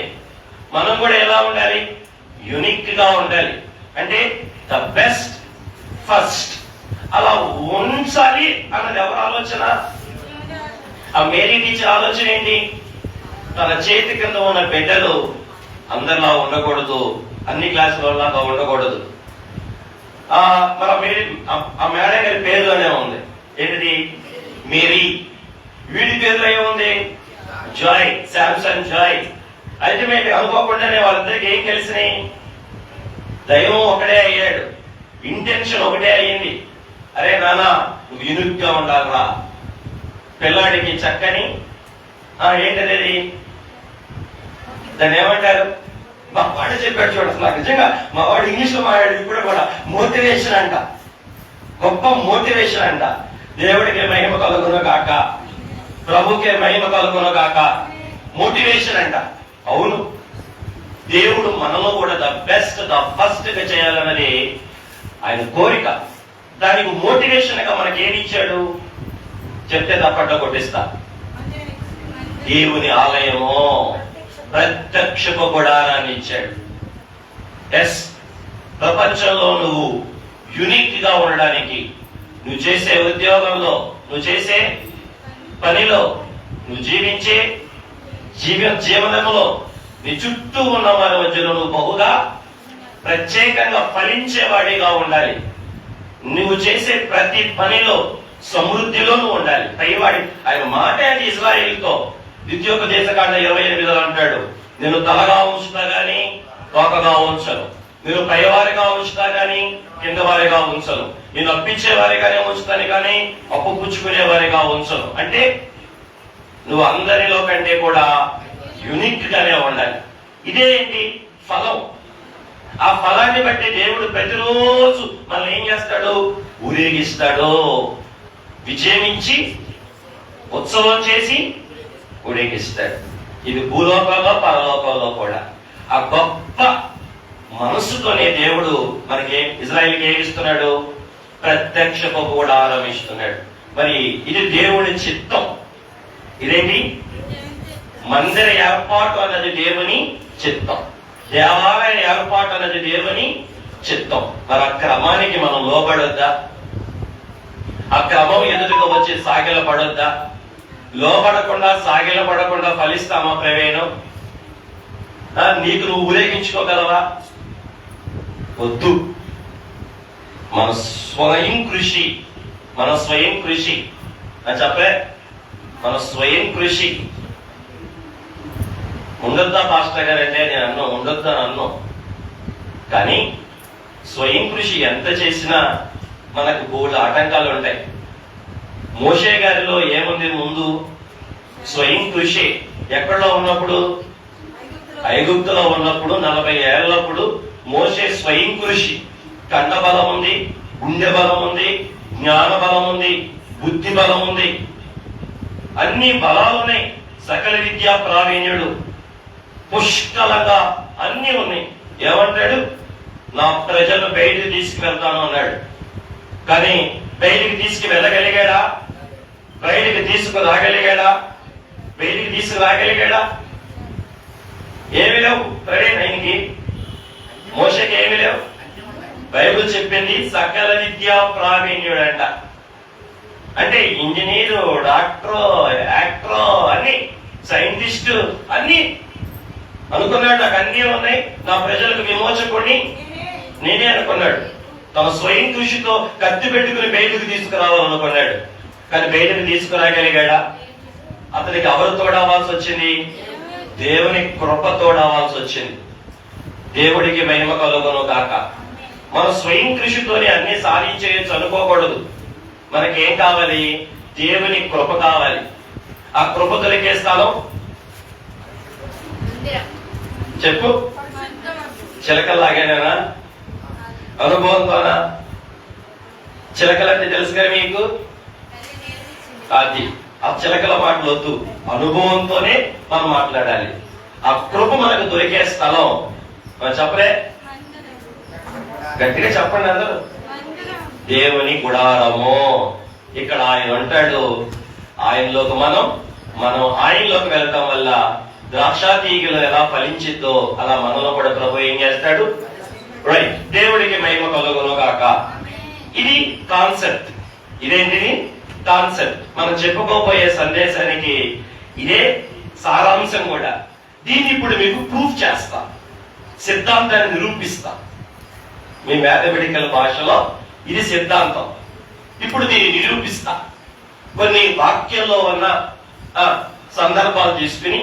మనం కూడా ఎలా ఉండాలి? యునిక్ గా ఉండాలి. అంటే ద బెస్ట్ ఫస్ట్ అలా ఉంచాలి అన్నది ఎవరి ఆలోచన? ఆ మేరీ టీచర్ ఆలోచన ఏంటి? తన చేతి కింద ఉన్న బిడ్డలు అందరిలా ఉండకూడదు, అన్ని క్లాసులలాగా ఉండకూడదు. మరి ఆ మేడం గారి పేరులోనే ఉంది ఏంటిది? మేరీ. వీడి పేరులో ఏముంది? Joy, Samsung Joy. అల్టిమేట్ అనుకోకుండానే వాళ్ళిద్దరికి ఏం కలిసినాయి? దైవం ఒకటే అయ్యాడు, ఇంటెన్షన్ ఒకటే అయ్యింది. అరే నానా నువ్వు యూనిక్ గా ఉండాలరా. పిల్లాడికి చక్కని ఏంటనేది దాన్ని ఏమంటారు? మా వాడే చెప్పాడు చూడండి. నాకు నిజంగా మా వాడు ఇంగ్లీష్ లో మాట్లాడేది ఇప్పుడు కూడా మోటివేషన్ అంట, గొప్ప మోటివేషన్ అంట. దేవుడికి మహిమ కలుగును గాక, ప్రభుకే మహిమ కలుగును గాక. మోటివేషన్ అంట. అవును, దేవుడు మనలో కూడా ద బెస్ట్ ద ఫస్ట్ గా చేయాలన్నది ఆయన కోరిక. దానికి మోటివేషన్ గా మనకి ఏమి ఇచ్చాడు చెప్తే తప్పట్లో కొట్టిస్తా. దేవుని ఆలయము, ప్రత్యక్షపు గుడారాన్ని ఇచ్చాడు. ఎస్, ప్రపంచంలో నువ్వు యునిక్ గా ఉండడానికి, నువ్వు చేసే ఉద్యోగంలో, నువ్వు చేసే పనిలో, నువ్వు జీవించే జీవనంలో, నీ చుట్టూ ఉన్న వారి మధ్యలో నువ్వు బహుగా ప్రత్యేకంగా ఫలించేవాడిగా ఉండాలి. నువ్వు చేసే ప్రతి పనిలో సమృద్ధిలో నువ్వు ఉండాలి. పైవాడి ఆయన మాట అది ఇజ్రాయేలుతో ద్వితీయోపదేశకాండ 28 అంటాడు, నేను తలగా ఉంచుతా గాని తోకగా ఉంచను, నేను పైవారిగా ఉంచుతా గాని కింద వారిగా ఉంచను, నేను అప్పించే వారిగానే ఉంచుతాను కానీ అప్పు పుచ్చుకునే వారిగా ఉంచను. అంటే నువ్వు అందరిలో కంటే కూడా యునిక్ గానే ఉండాలి. ఇదేంటి ఫలం. ఆ ఫలాన్ని బట్టి దేవుడు ప్రతిరోజు మనల్ని ఏం చేస్తాడు? ఊరేగిస్తాడు. విజయమించి ఉత్సవం చేసి ఊరేగిస్తాడు. ఇది భూలోకంలో పరలోకంలో కూడా. ఆ గొప్ప మనస్సుతోనే దేవుడు మనకి ఇజ్రాయిల్కి ఏమి ఇస్తున్నాడు? ప్రత్యక్షపు గుడారం ఇస్తున్నాడు. మరి ఇది దేవుని చిత్తం. ఇదేంటి? మందిర ఏర్పాటు అన్నది దేవుని చిత్తం, దేవాలయ ఏర్పాటు అన్నది దేవుని చిత్తం. మరి ఆ క్రమానికి మనం లోబడొద్దా? ఆ క్రమం ఎదురుగా వచ్చి సాగిల పడొద్దా? లోబడకుండా సాగిల పడకుండా ఫలిస్తామా ప్రవేణం? నీకు నువ్వు ఊరేగించుకోగలవా? వద్దు. మన స్వయం కృషి చెప్పే మన స్వయం కృషి ఉండొద్దా పాస్టర్ గారు అంటే నేను అన్నాను, ఉండొద్దా అన్నాను. కానీ స్వయం కృషి ఎంత చేసినా మనకు బోల్డ్ ఆటంకాలు ఉంటాయి. మోషే గారిలో ఏముంది? ముందు స్వయం కృషి. ఎక్కడో ఉన్నప్పుడు? ఐగుప్తులో ఉన్నప్పుడు 40 ఏళ్లప్పుడు మోషే స్వయం కృషి. కండ బలం ఉంది, గుండె బలం ఉంది, జ్ఞాన బలం ఉంది, బుద్ధి బలం ఉంది, అన్ని బలాలున్నాయి. సకల విద్యా ప్రావీణ్యుడు, పుష్కలంగా అన్ని ఉన్నాయి. ఏమంటాడు? నా ప్రజలు బయటికి తీసుకువెళ్తాను అన్నాడు. కానీ బయటికి తీసుకువెళ్ళగలిగాడా? బయటికి తీసుకురాగలిగాడా? ఏమి లేవు ప్రవీణ్. ఆయనకి మోషకి ఏమి లేవు. బైబిల్ చెప్పింది సకల విద్యా ప్రావీణ్యుడంట. అంటే ఇంజనీరు, డాక్టరు, యాక్టరు, అన్ని సైంటిస్టు అన్ని అనుకున్నాడు. నాకు అన్నీ ఉన్నాయి, నా ప్రజలకు విమోచకుడిని నేనే అనుకున్నాడు. తన స్వయం కృషితో కత్తి పెట్టుకుని బయటకు తీసుకురావాలనుకున్నాడు. కానీ బయటకు తీసుకురాగలిగాడా? అతనికి ఎవరు తోడవలసి వచ్చింది? దేవుని కృప తోడవలసి వచ్చింది. దేవుడికి మహిమ కలుగును గాక. మన స్వయం కృషితోనే అన్ని సాధించేయచ్చు అనుకోకూడదు. మనకేం కావాలి? దేవుని కృప కావాలి. ఆ కృప దొరికే స్థలం చెప్పు. చిలకల్లాగానేనా? అనుభవంతోనా? చిలకలంటే తెలుసు కదా మీకు. అది ఆ చిలకల మాటలు వద్దు, అనుభవంతోనే మనం మాట్లాడాలి. ఆ కృప మనకు దొరికే స్థలం చెప్పలే, గట్టిగా చెప్పండి అందరూ. దేవుని గుడారము. ఇక్కడ ఆయన అంటాడు, ఆయనలోకి మనం ఆయనలోకి వెళ్తాం వల్ల ద్రాక్ష తీగలు ఎలా ఫలించిద్దో అలా మనలో కూడా ప్రభు ఏం చేస్తాడు? రైట్. దేవుడికి మహిమ కలుగును గాక. ఇది కాన్సెప్ట్. ఇదేంటిది? కాన్సెప్ట్. మనం చెప్పుకోబోయే సందేశానికి ఇదే సారాంశం కూడా. దీన్ని ఇప్పుడు మీకు ప్రూఫ్ చేస్తా, సిద్ధాంతాన్ని నిరూపిస్తా. మీ మ్యాథమెటికల్ భాషలో ఇది సిద్ధాంతం. ఇప్పుడు దీన్ని నిరూపిస్తా. కొన్ని వాక్యంలో ఉన్న సందర్భాలు తీసుకుని,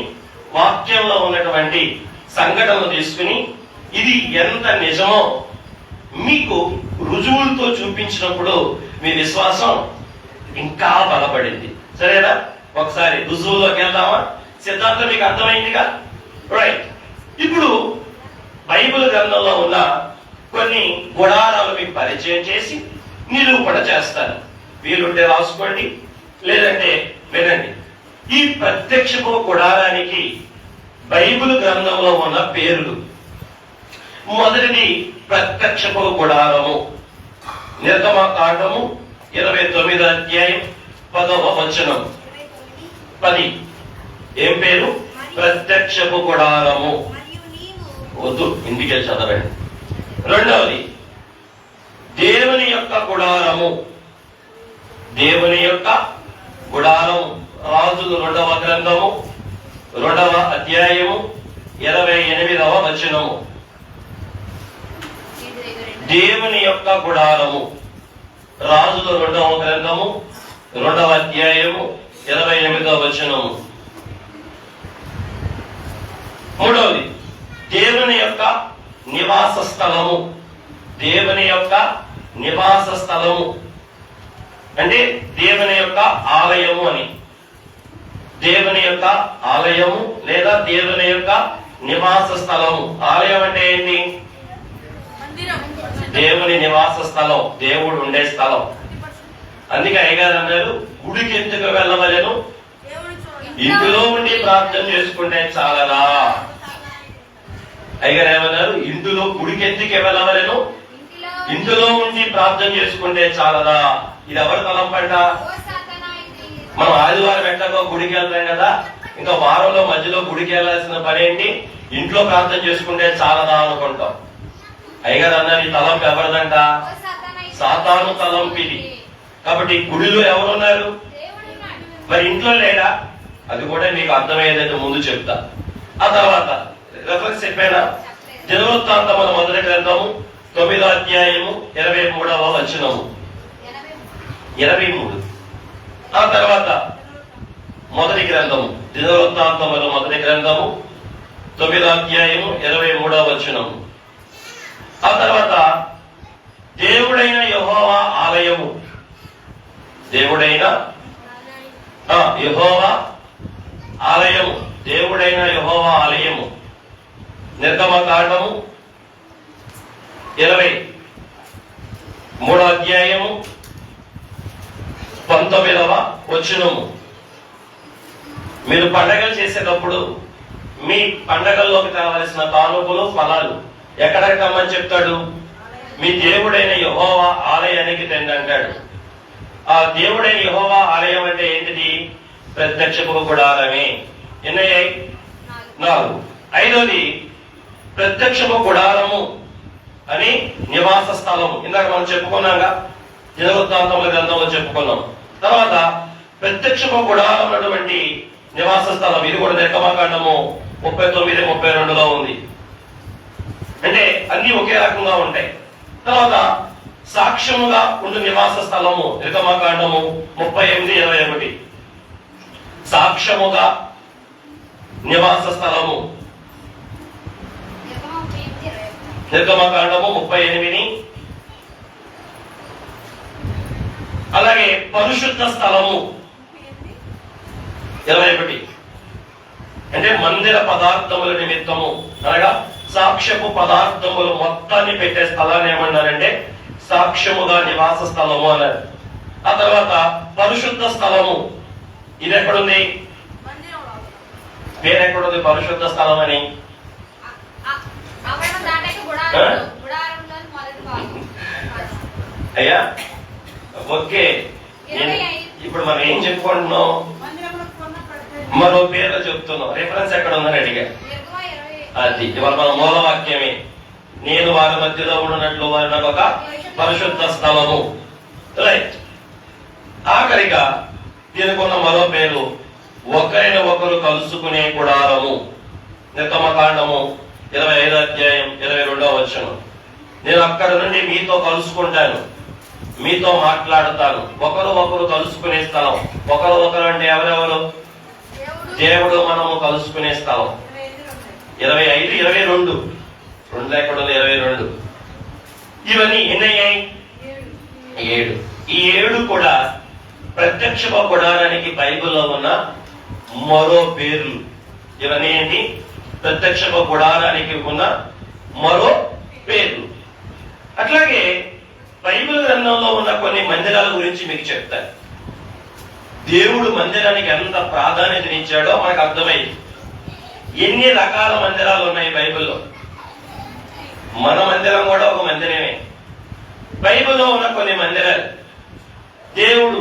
వాక్యంలో ఉన్నటువంటి సంఘటనలు తీసుకుని ఇది ఎంత నిజమో మీకు రుజువులతో చూపించినప్పుడు మీ విశ్వాసం ఇంకా బలపడింది. సరేనా? ఒకసారి రుజువుల్లోకి వెళ్దామా? సిద్ధాంతం మీకు అర్థమైందిగా? రైట్. ఇప్పుడు బైబిల్ గ్రంథంలో ఉన్న కొన్ని గుడారాలు మీకు పరిచయం చేసి నిరూపణ చేస్తాను. వీలుంటే రాసుకోండి, లేదంటే వినండి. ఈ ప్రత్యక్షపు గుడారానికి బైబిల్ గ్రంథంలో ఉన్న పేర్లు మొదటిది ప్రత్యక్షపు గుడారము. నిర్గమకాండము 29వ అధ్యాయం 10వ వచనం. 10 ఏం పేరు? ప్రత్యక్షపు గుడారము. వద్దు, ఇంటికి చదవండి. రెండవది దేవుని యొక్క గుడారము. దేవుని యొక్క గుడారము. రాజులు 2వ గ్రంథము 2వ అధ్యాయము 28వ వచనము. దేవుని యొక్క గుడారము. రాజులు 2వ గ్రంథము 2వ అధ్యాయము 28వ వచనము. మూడవది దేవుని యొక్క నివాస స్థలము. దేవుని యొక్క నివాస స్థలము అంటే దేవుని యొక్క ఆలయము అని. దేవుని యొక్క ఆలయము లేదా దేవుని యొక్క నివాస స్థలము. ఆలయం అంటే ఏంటి? దేవుని నివాస స్థలం, దేవుడు ఉండే స్థలం. అందుకే అయ్యగారు అన్నారు, గుడికి ఎందుకు వెళ్ళవలెను? ఇంటిలో ఉండి ప్రార్థన చేసుకుంటే చాలరా. అయ్యగారు ఏమన్నారు? ఇంటిలో గుడికి ఎందుకు వెళ్ళవలెను? ఇంటిలో ఉండి ప్రార్థన చేసుకుంటే చాలరా. ఇది ఎవరి తలం పంట? మనం ఆదివారం ఎట్లాగో గుడికి వెళ్తాం కదా, ఇంకా వారంలో మధ్యలో గుడికి వెళ్ళాల్సిన పని ఏంటి? ఇంట్లో ప్రార్థన చేసుకుంటే చాలదా అనుకుంటాం. అయ్యగారు అన్నారు, ఈ తలంపు ఎవరిదంట? సాతాను తలంపు ఇది. కాబట్టి గుడిలో ఎవరున్నారు? మరి ఇంట్లో లేడా? అది కూడా మీకు అర్థమయ్యేదంటే ముందు చెప్తా. ఆ తర్వాత రెఫరెన్స్ చెప్పానా? దినవృత్తాంతముల మొదటి గ్రంథము 9వ అధ్యాయము 23వ వచనము. 23. ఆ తర్వాత మొదటి గ్రంథము దినవృత్తాంతముల మొదటి గ్రంథము 9వ అధ్యాయము 23వ వచనము. ఆ తర్వాత దేవుడైన యెహోవా ఆలయము. దేవుడైన యెహోవా ఆలయము. దేవుడైన యెహోవా ఆలయము. నిర్గమకాండము 23వ అధ్యాయము 19వ వచనము. మీరు పండగలు చేసేటప్పుడు మీ పండగల్లోకి కావలసిన కానుకలు, ఫలాలు ఎక్కడికి రమ్మని చెప్తాడు? మీ దేవుడైన యెహోవా ఆలయానికి తెండి అంటాడు. ఆ దేవుడైన యెహోవా ఆలయం అంటే ఏంటిది? ప్రత్యక్షపు గుడారమే. ఎన్నయ్యాయి? 4. ఐదోది ప్రత్యక్షపు గుడారము అని నివాస స్థలము. ఇందాక మనం చెప్పుకున్నాగా, దినవృత్తాంతముల గ్రంథంలో చెప్పుకున్నాం. తర్వాత ప్రత్యక్షపు గుడారం అన్నటువంటి నివాస స్థలం, ఇది కూడా నిర్గమకాండము 39, 32లో ఉంది. అంటే అన్ని ఒకే రకంగా ఉంటాయి. తర్వాత సాక్ష్యముగా ఉండు నివాస స్థలము, నిర్గమకాండము 38, 21. సాక్ష్యముగా నివాస స్థలము, నిర్గమకాండము 38. అలాగే పరిశుద్ధ స్థలము 21. అంటే మందిర పదార్థముల నిమిత్తము, అనగా సాక్ష్యపు పదార్థములు మొత్తాన్ని పెట్టే స్థలాన్ని ఏమన్నారంటే సాక్ష్యముగా నివాస స్థలము అన్నారు. ఆ తర్వాత పరిశుద్ధ స్థలము, ఇది ఎక్కడుంది? పేరెక్కడుంది పరిశుద్ధ స్థలం అని? అయ్యా ఓకే, ఇప్పుడు మనం ఏం చెప్పుకుంటున్నాం? మరో పేర్లు చెప్తున్నాం. రిఫరెన్స్ ఎక్కడ ఉందని అడిగా. అది ఇవాళ మన మూలవాక్యమే. నేను వారి మధ్యలో ఉన్నట్లు వారి నాకు ఒక పరిశుద్ధ స్థలము. రైట్. ఆఖరిగా దీనికున్న మరో పేరు ఒకరిని ఒకరు కలుసుకునే గుడారము. నిర్గమకాండము 25వ అధ్యాయం 22వ వచనం. నేను అక్కడ నుండి మీతో కలుసుకుంటాను, మీతో మాట్లాడతాను. ఒకరు ఒకరు కలుసుకునే స్థలం. ఒకరు ఒకరు అంటే ఎవరెవరు? దేవుడు మనము కలుసుకునే స్థలం. 25, 22. 2 ఎక్కడ ఉంది? 22. ఇవన్నీ ఎన్నయ్యాయి? 7. ఈ 7 కూడా ప్రత్యక్ష గుడారానికి బైబిల్లో ఉన్న మరో పేర్లు. ఇవన్నీ ఏంటి? ప్రత్యక్ష గుడారానికి ఉన్న మరో పేర్లు. అట్లాగే బైబిల్ గ్రంథంలో ఉన్న కొన్ని మందిరాల గురించి మీకు చెప్తాను. దేవుడు మందిరానికి ఎంత ప్రాధాన్యతనిచ్చాడో మనకు అర్థమైంది. ఎన్ని రకాల మందిరాలు ఉన్నాయి బైబిల్లో? మన మందిరం కూడా ఒక మందిరమే. బైబిల్లో ఉన్న కొన్ని మందిరాలు దేవుడు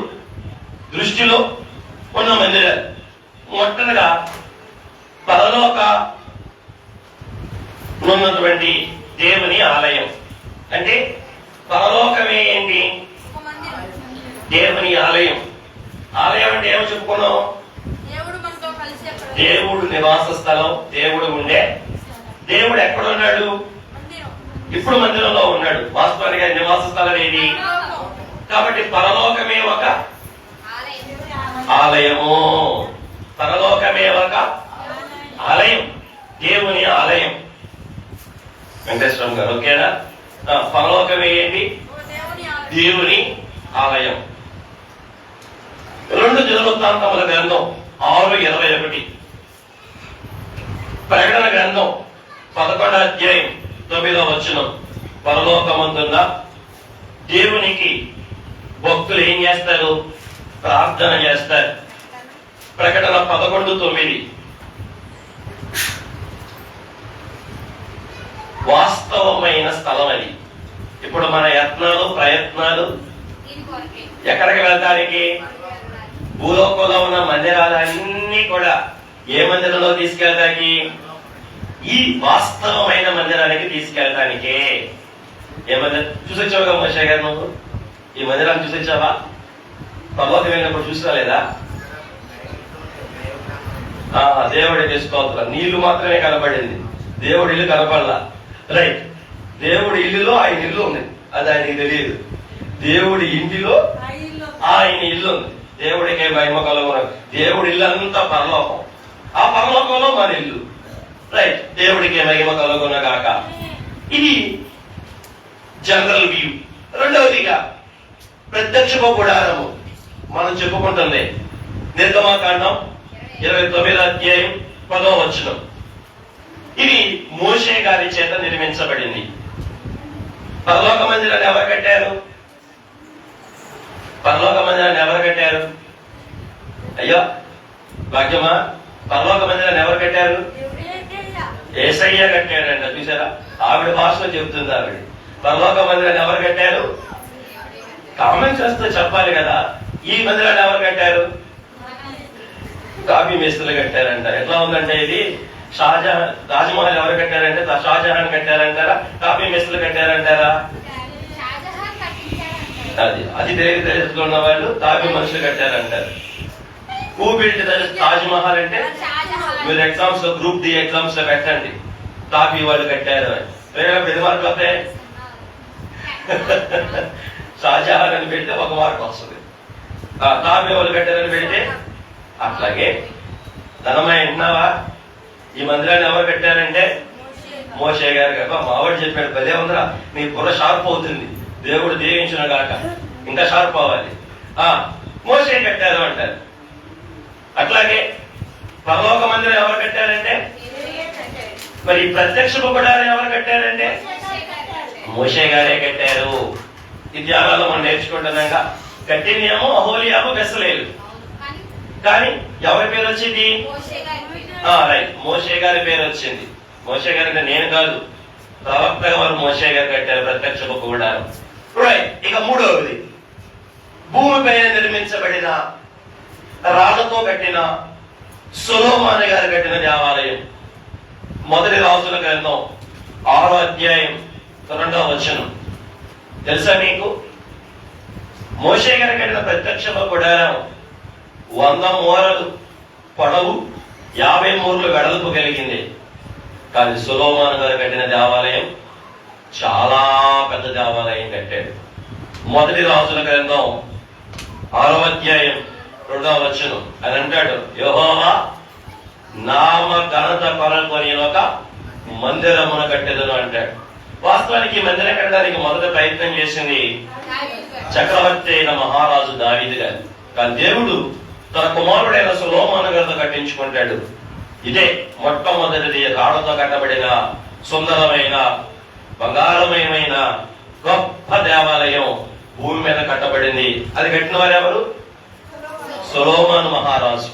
దృష్టిలో ఉన్న మందిరాలు. మొట్టగా పరలోక ఉన్నటువంటి దేవుని ఆలయం. అంటే పరలోకమే ఏంటి? దేవుని ఆలయం. ఆలయం అంటే ఏమో చెప్పుకున్నాం, దేవుడు నివాస స్థలం, దేవుడు ఉండే. దేవుడు ఎక్కడ ఉన్నాడు? ఇప్పుడు మందిరంలో ఉన్నాడు. వాస్తవానికి నివాస స్థలం ఏది? కాబట్టి పరలోకమే ఒక ఆలయము. పరలోకమే ఒక ఆలయం, దేవుని ఆలయం. వెంకటేశ్వరం గారు ఓకేనా? పరలోకమే ఏంటి? దేవుని ఆలయం. 2 దినవృత్తాంతముల గ్రంథం 6:21, ప్రకటన గ్రంథం 11:9 పరలోకమందున్న దేవునికి భక్తులు ఏం చేస్తారు? ప్రార్థన చేస్తారు. ప్రకటన 11:9 వాస్తవమైన స్థలం అది. ఇప్పుడు మన యత్నాలు ప్రయత్నాలు ఎక్కడికి వెళ్ళడానికి? భూలోకంలో ఉన్న మందిరాలన్నీ కూడా ఏ మందిరంలో తీసుకెళ్ళడానికి? ఈ వాస్తవమైన మందిరానికి తీసుకెళ్ళటానికే. ఏ మందిరం చూసొచ్చావుగా మోషే గారు? నువ్వు ఈ మందిరాన్ని చూసొచ్చావా? పర్వతం వెళ్ళినప్పుడు చూసిరాలేదా? దేవుడికి స్తోత్రం. నీళ్లు మాత్రమే కనపడింది, దేవుడి ఇల్లు కనపడలా. రైట్, దేవుడి ఇల్లులో ఆయన ఇల్లు ఉంది, అది ఆయనకి తెలియదు. దేవుడి ఇంటిలో ఆయన ఇల్లు ఉంది. దేవుడికి మహిమ కలుగును. దేవుడి ఇల్లు అంతా పరలోకం, ఆ పరలోకంలో మన ఇల్లు. రైట్, దేవుడికి మహిమ కలుగును గాక. ఇది జనరల్ వ్యూ. రెండవదిగా ప్రత్యక్షపు గుడారము మనం చెప్పుకుంటుంది. నిర్గమాకాండం 29:10. ఇది మోషే గారి చేత నిర్మించబడింది. పరలోక మందిరాన్ని ఎవరు కట్టారు? పరలోక మందిరాన్ని ఎవరు కట్టారు? అయ్యో భాగ్యమా, పరలోక మందిరాన్ని ఎవరు కట్టారు? యేసయ్య కట్టాడంట. చూసారా, ఆవిడ భాషలో చెప్తుంది. ఆవిడ పరలోక మందిరాన్ని ఎవరు కట్టారు? కామెంట్ చేస్తూ చెప్పాలి కదా. ఈ మందిరాన్ని ఎవరు కట్టారు? కాపీ మేస్త్రులు కట్టారంట. ఎట్లా ఉందంటే ఇది షాజహాన్, తాజ్మహల్ ఎవరు కట్టారంటే షాజహాన్ కట్టారంటారా, కాపీ మేస్త్రులు కట్టారంటారా? అది తెలుగులో ఉన్న వాళ్ళు తాపీ మనుషులు కట్టారంటారు. హూ బిల్ట్ తాజ్మహల్ అంటే మీరు ఎగ్జామ్స్ లో గ్రూప్ డి ఎగ్జామ్స్ లో పెట్టండి, తాపీ వాళ్ళు కట్టారు అని. పెద్ద మార్కులు వస్తాయి. షాజహాన్ అని పెడితే 1 మార్కు వస్తుంది. తాపీ వాళ్ళు కట్టారని పెడితే అట్లాగే. ధనమా విన్నావా? ఈ మందిరాన్ని ఎవరు కట్టారంటే మోషే గారు. కదా మావాడు చెప్పాడు, భలే ఉందిరా, నీ బుర్ర షార్ప్ అవుతుంది, దేవుడు దీవించిన గాక, ఇంకా షార్ప్ అవ్వాలి. మోషే కట్టారు అంటారు. అట్లాగే పరలోక మందిరం ఎవరు కట్టారంటే, మరి ప్రత్యక్ష గుడారం ఎవరు కట్టారంటే మోషే గారే కట్టారు. ఈ ధ్యానాలు మనం నేర్చుకుంటున్నాక కట్టినేమో అహోలియాబు బెసలేలు, కానీ ఎవరి పేరు వచ్చింది? రైట్, మోషే గారి పేరు వచ్చింది. మోషే గారి అంటే నేను కాదు, ప్రవక్త గారు మోషే గారు కట్టారు ప్రత్యక్ష గుడారం. రైట్, ఇక మూడవది భూమిపై నిర్మించబడిన రాళ్లతో కట్టిన సొలొమోను గారు కట్టిన దేవాలయం. మొదటి రాజుల గ్రంథం 6:2. తెలుసా మీకు? మోషే గారు కట్టిన ప్రత్యక్ష గుడారం 100 మూరలు పొడవు, 50 మూరలు వెడల్పు కలిగింది. కానీ సొలొమోను గారు కట్టిన దేవాలయం చాలా పెద్ద దేవాలయం కట్టాడు. మొదటి రాజుల గ్రంథం 6:2 అని అంటాడు, యెహోవా నామ ఘనత కొరకొని ఒక మందిరమును కట్టెదను అంటాడు. వాస్తవానికి ఈ మందిరం కట్టడానికి మొదట ప్రయత్నం చేసింది చక్రవర్తి అయిన మహారాజు దావీదు గారు. కానీ దేవుడు తన కుమారుడైన సొలొమోను గారితో కట్టించుకుంటాడు. ఇదే మొట్టమొదటిది రాళ్లతో కట్టబడిన సుందరమైన బంగారమయమైన గొప్ప దేవాలయం భూమి మీద కట్టబడింది. అది కట్టిన వారు ఎవరు? సొలొమోను మహారాజు.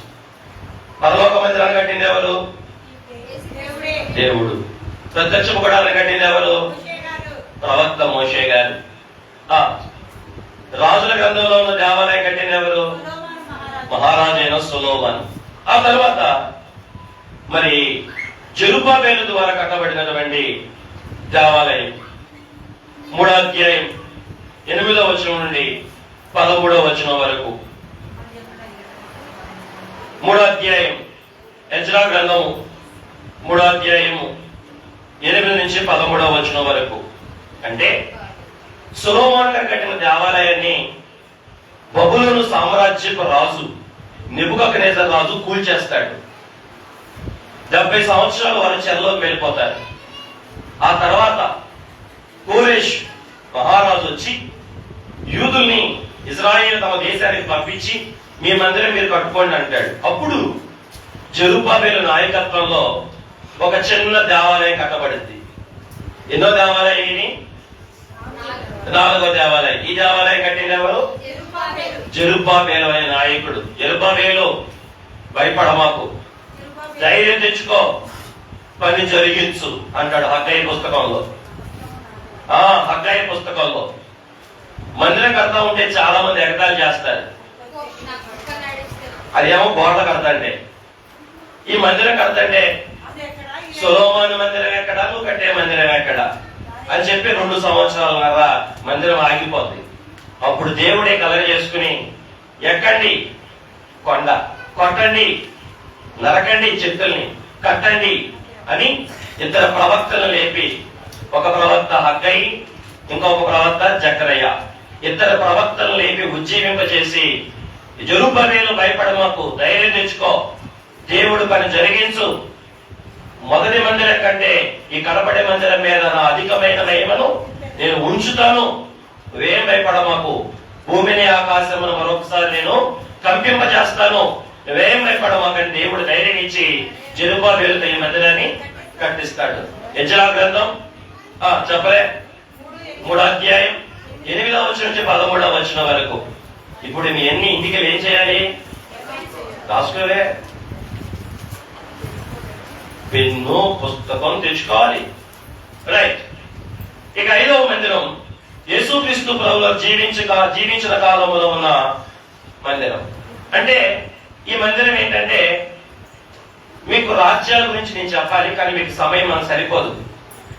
పరలోక మందిరాన్ని కట్టింది ఎవరు? దేవుడు. ప్రత్యక్ష గుడారాన్ని కట్టింది ఎవరు? ప్రవక్త మోషే గారు. రాజుల గ్రంథంలో ఉన్న దేవాలయం కట్టిన ఎవరు? మహారాజు అయిన సొలొమోను. ఆ తర్వాత మరి జెరుబ్బాబెలు ద్వారా కట్టబడినటువంటి దేవాలయం 3వ అధ్యాయం 8వ వచనం నుండి 13వ వచనం వరకు. 3వ అధ్యాయం ఎజ్రా గ్రంథం 3వ అధ్యాయము 8 నుంచి 13వ వచనం వరకు. అంటే సొలొమోను గారు కట్టిన దేవాలయాన్ని బబులోను సామ్రాజ్యపు రాజు నెబుకద్నెజర్ రాజు కూల్చేస్తాడు. 70 సంవత్సరాలు వారు చెరలోకి వెళ్ళిపోతారు. ఆ తర్వాత కోరెష్ మహారాజు వచ్చి యూదుల్ని ఇజ్రాయేల్ తమ దేశానికి పంపించి మీ మందిరం మీరు కట్టుకోండి అంటాడు. అప్పుడు జెరుబ్బాబెలు నాయకత్వంలో ఒక చిన్న దేవాలయం కట్టబడింది. ఎన్నో దేవాలయం ఇది? 4వ దేవాలయం. ఈ దేవాలయం కట్టింది ఎవరు? జెరుబ్బాబెలు అనే నాయకుడు. జెరుబ్బాబెలు భయపడమాకు, ధైర్యం తెచ్చుకో, పని జరిగించు అంటాడు హగ్గయి పుస్తకంలో. హగ్గయి పుస్తకంలో మందిరం కడతా ఉంటే చాలా మంది ఎగతాళి చేస్తారు. అదేమో గోడలు కడతాంటే, ఈ మందిరం కడతాంటే సొలొమోను మందిరం ఎక్కడా, నువ్వు కట్టే మందిరం ఎక్కడా అని చెప్పి 2 సంవత్సరాల మందిరం ఆగిపోతుంది. అప్పుడు దేవుడే కలగ చేసుకుని ఎక్కండి కొండ, కొట్టండి, నరకండి, చెట్టుల్ని కట్టండి అని 2 ప్రవక్తలను లేపి, ఒక ప్రవక్త హగ్గయి, ఇంకొక ప్రవక్త జకరయ్య, 2 ప్రవక్తలను లేపి ఉజ్జీవింపచేసి జెరుబ్బాబెలు భయపడమాకు, ధైర్యం తెచ్చుకో, దేవుడు పని జరిగించు, మొదటి మందిరం కంటే ఈ కనబడే మందిరం మీద నా అధికమైన మహిమను నేను ఉంచుతాను, నువ్వేం భయపడమాకు, భూమిని ఆకాశమును మరొకసారి నేను కంపింపజేస్తాను, నువ్వేం భయపడమాకని దేవుడు ధైర్యం ఇచ్చి జెరుబ్బాబెలుతో ఈ మందిరాన్ని కట్టిస్తాడు. ఎజ్రా గ్రంథం చెప్పలే 3వ అధ్యాయం 8వ వచనం నుంచి 13వ వచనం వరకు. ఇప్పుడు మీ అన్ని ఇంటికి ఏం చేయాలి? రాసుకోవే, పెన్ను పుస్తకం తెచ్చుకోవాలి. రైట్. ఇక 5వ మందిరం యేసుక్రీస్తు ప్రభువు జీవించిన కాలంలో ఉన్న మందిరం. అంటే ఈ మందిరం ఏంటంటే, మీకు రాజ్యాల గురించి నేను చెప్పాలి, కానీ మీకు సమయం మనకు సరిపోదు.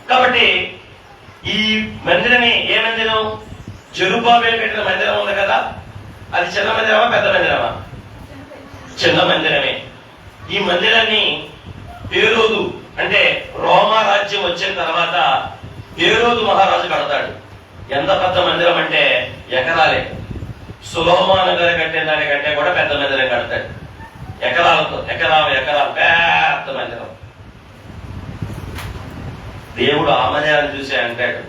కాబట్టి ఈ మందిరమే, ఏ మందిరం? జెరుబ్బాబెలు కట్టిన మందిరం ఉంది కదా, అది చిన్న మందిరమా పెద్ద మందిరమా? చిన్న మందిరమే. ఈ మందిరాన్ని హేరోదు, అంటే రోమా రాజ్యం వచ్చిన తర్వాత హేరోదు మహారాజు కడతాడు. ఎంత పెద్ద మందిరం అంటే ఎకరాలే. సొలొమోను గారు కట్టిన దానికంటే కూడా పెద్ద మందిరం కడతాడు. ఎకరాలతో, ఎకరాలు పెద్ద మందిరం. దేవుడు ఆ మందిరాన్ని చూసి అంటాడు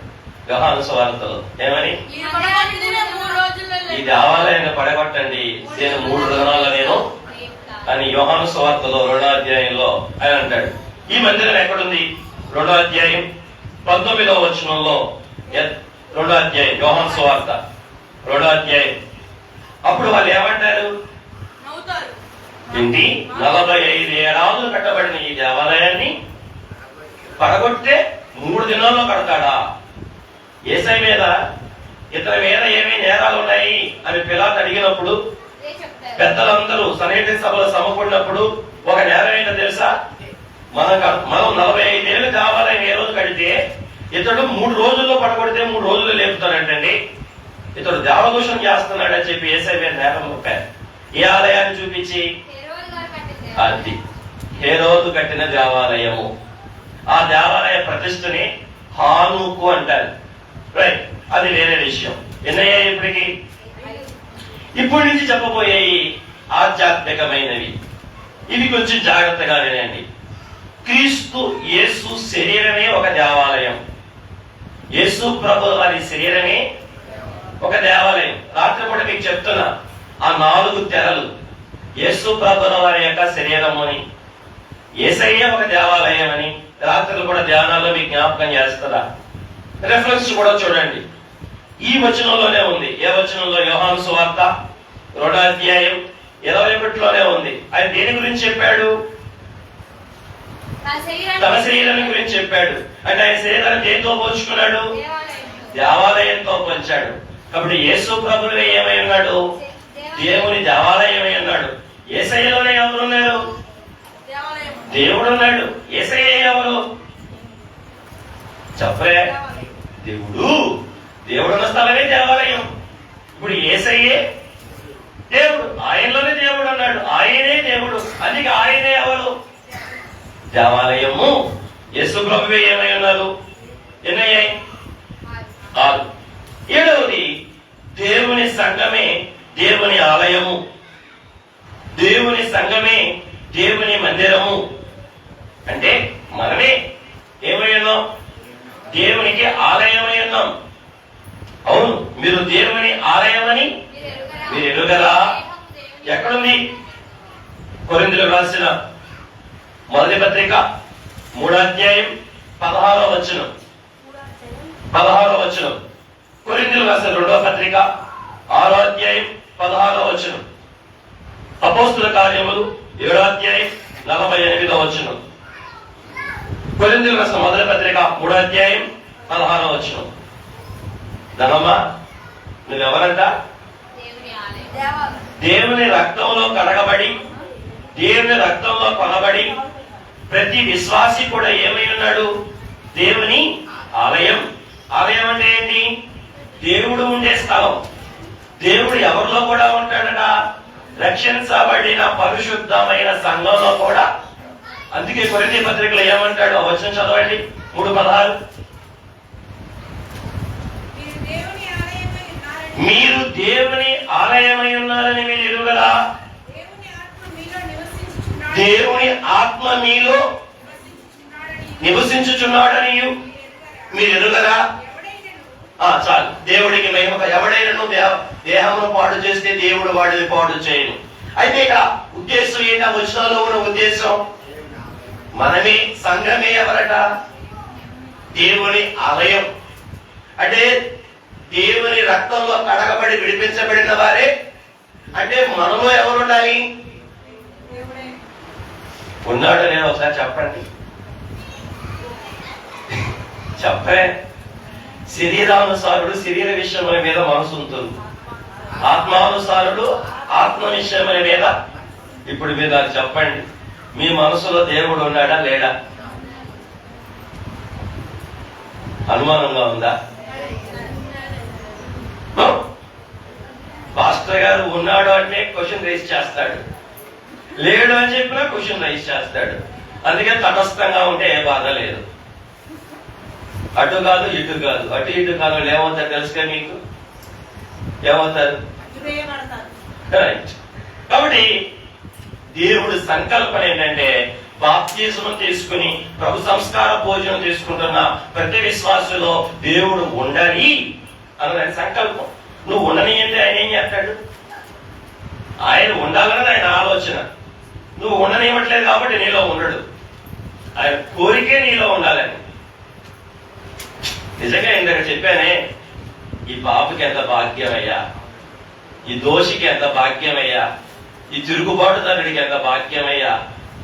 యోహాను సువార్తలో, ఏమని? ఈ దేవాలయాన్ని పడగొట్టండి, నేను 3 దినాల్లో నేను అని యోహాను సువార్తలో 2వ అధ్యాయంలో ఆయన అంటాడు. ఈ మందిరం ఎక్కడుంది? 2వ అధ్యాయం 19వ వచనంలో, 2వ అధ్యాయం యోహాను సువార్త 2వ అధ్యాయం. అప్పుడు వాళ్ళు ఏమంటారు? ఏంటి, 45 ఏడాదులు కట్టబడిన ఈ దేవాలయాన్ని పడగొట్టే 3 దినాల్లో కడతాడా? యేసయ్య మీద, ఇతని మీద ఏమీ నేరాలు ఉన్నాయి అని పిలాతు అడిగినప్పుడు, పెద్దలందరూ సన్నిహిత సభలో సమకూడినప్పుడు ఒక నేరం ఏంటో తెలుసా? మనం 45 ఏళ్ళు దేవాలయం ఏ రోజు కడితే ఇతడు 3 రోజుల్లో పడగొడితే 3 రోజుల్లో లేపుతాడంటండి. ఇతడు దేవదూషణ చేస్తున్నాడు అని చెప్పి యేసయ్య మీద నేరం మోపారు. ఏ ఆలయాన్ని చూపించి? అది హేరోదు కట్టిన దేవాలయము. ఆ దేవాలయ ప్రతిష్టని హానుకు అంటారు. రైట్, అది వేరే విషయం. ఎన్నయ్యాయి ఇప్పటికి? ఇప్పటి నుంచి చెప్పబోయేవి ఆధ్యాత్మికమైనవి. ఇవి కొంచెం జాగ్రత్తగా వినండి. క్రీస్తు యేసు శరీరమే ఒక దేవాలయం. యేసు ప్రభు వారి శరీరమే ఒక దేవాలయం. రాత్రిపూట మీకు చెప్తున్నా, ఆ 4 తెరలు యేసు ప్రభుల వారి యొక్క శరీరము అని, యేసయ్య ఒక దేవాలయం అని రాత్రులు కూడా ధ్యానాల్లో మీకు జ్ఞాపకం చేస్తారా? రెఫరెన్స్ కూడా చూడండి, ఈ వచనంలోనే ఉంది. ఏ వచనంలో? యోహాను సువార్త 2వ అధ్యాయం 21లోనే ఉంది. ఆయన దేని గురించి చెప్పాడు? తన శరీరాన్ని గురించి చెప్పాడు. అంటే ఆయన శరీరాన్ని దేంతో పోల్చుకున్నాడు? దేవాలయంతో పోల్చాడు. కాబట్టి యేసు ప్రభువే ఏమై ఉన్నాడు? దేవుని దేవాలయమై ఉన్నాడు. యేసయ్యలోనే ఎవరున్నారు? దేవుడు ఉన్నాడు. యేసయ్య ఎవరు చెప్పరే? దేవుడు ఉన్న స్థలమే దేవాలయం. ఇప్పుడు యేసయ్యే దేవుడు, ఆయనలోనే దేవుడు అన్నాడు. ఆయనే దేవుడు, అందుకే ఆయనే ఎవరు? దేవాలయము. యేసు ప్రభువే ఏమై ఉన్నారు? ఎన్నయ్యాయి? 6. 7వది దేవుని సంఘమే దేవుని ఆలయము. దేవుని సంఘమే దేవుని మందిరము. అంటే మనమే ఏమై ఉన్నాం? దేవునికి ఆలయమై ఉన్నాం. అవును, మీరు దేవుని ఆలయమని మీరు ఎరుగరా? ఎక్కడుంది? కొరింథీయులకు రాసిన మొదటి పత్రిక 3వ అధ్యాయం 16వ వచనం. 16వ వచనం. కొరింథీయులకు రాసిన 2వ పత్రిక 6వ అధ్యాయం 16వ వచనం. అపోస్తుల కార్యములు 7వ అధ్యాయం 48వ వచనం. కొరింథీయులకు రాసిన మొదటి పత్రిక 3వ అధ్యాయం 16వ వచనం. ధనమ్మా, నువ్వెవరంట? దేవుని రక్తంలో కడగబడి, దేవుని రక్తంలో కొనబడి ప్రతి విశ్వాసి కూడా ఏమై ఉన్నాడు? దేవుని ఆలయం. ఆలయం అంటే ఏంటి? దేవుడు ఉండే స్థలం. దేవుడు ఎవరిలో కూడా ఉంటాడట? రక్షించబడిన పరిశుద్ధమైన సంఘంలో కూడా. అందుకే కొరింథీ పత్రికలో ఏమంటాడు? వచనం చదవండి. 3:16. మీరు దేవుని ఆలయమై ఉన్నారని మీరు ఎరుగరా? దేవుని ఆత్మ మీలో నివసించుచున్నాడని మీరు ఎరుగరా? చాలు. దేవుడికి మహిమ. ఎవడైనా దేహమును పాడు చేస్తే దేవుడు వాడిని పాడు చేయను. అయితే ఇక ఉద్దేశం ఏంటా? వచనంలో ఉన్న ఉద్దేశం మనమే, సంఘమే ఎవరట? దేవుని ఆలయం. అంటే దేవుని రక్తంలో కడగబడి విడిపించబడిన వారే. అంటే మనలో ఎవరు ఉండాలి? ఉన్నాడు. నేను ఒకసారి చెప్పండి. చెప్పే. శరీరానుసారుడు శరీర విషయముల మీద మనసు ఉంటుంది, ఆత్మానుసారుడు ఆత్మ విషయముల మీద. ఇప్పుడు మీరు నాకు చెప్పండి, మీ మనసులో దేవుడు ఉన్నాడా లేడా? అనుమానంగా ఉందా? పాస్టర్ గారు ఉన్నాడు అంటే క్వశ్చన్ రైజ్ చేస్తాడు, లేడు అని చెప్పినా క్వశ్చన్ రైజ్ చేస్తాడు. అందుకే తటస్థంగా ఉంటే ఏ బాధ లేదు. అటు కాదు ఇటు కాదు, అటు ఇటు కాదు ఏమవుతారు తెలుసుగా మీకు? ఏమవుతారు? కాబట్టి దేవుడి సంకల్పన ఏంటంటే బాప్తిజం తీసుకుని ప్రభు సంస్కార భోజనం తీసుకుంటున్న ప్రతి విశ్వాసులో దేవుడు ఉండాలి అన్నదాని సంకల్పం. నువ్వు ఉండని అంటే ఆయన ఏం చేస్తాడు? ఆయన ఉండాలని ఆయన ఆలోచన. నువ్వు ఉండనివ్వట్లేదు కాబట్టి నీలో ఉండడు. ఆయన కోరికే నీలో ఉండాలని. నిజంగా ఇందాక చెప్పానే, ఈ పాపకి ఎంత భాగ్యమయ్యా, ఈ దోషికి ఎంత భాగ్యమయ్యా, ఈ తిరుగుబాటుదారుడికి ఎంత భాగ్యమయ్యా,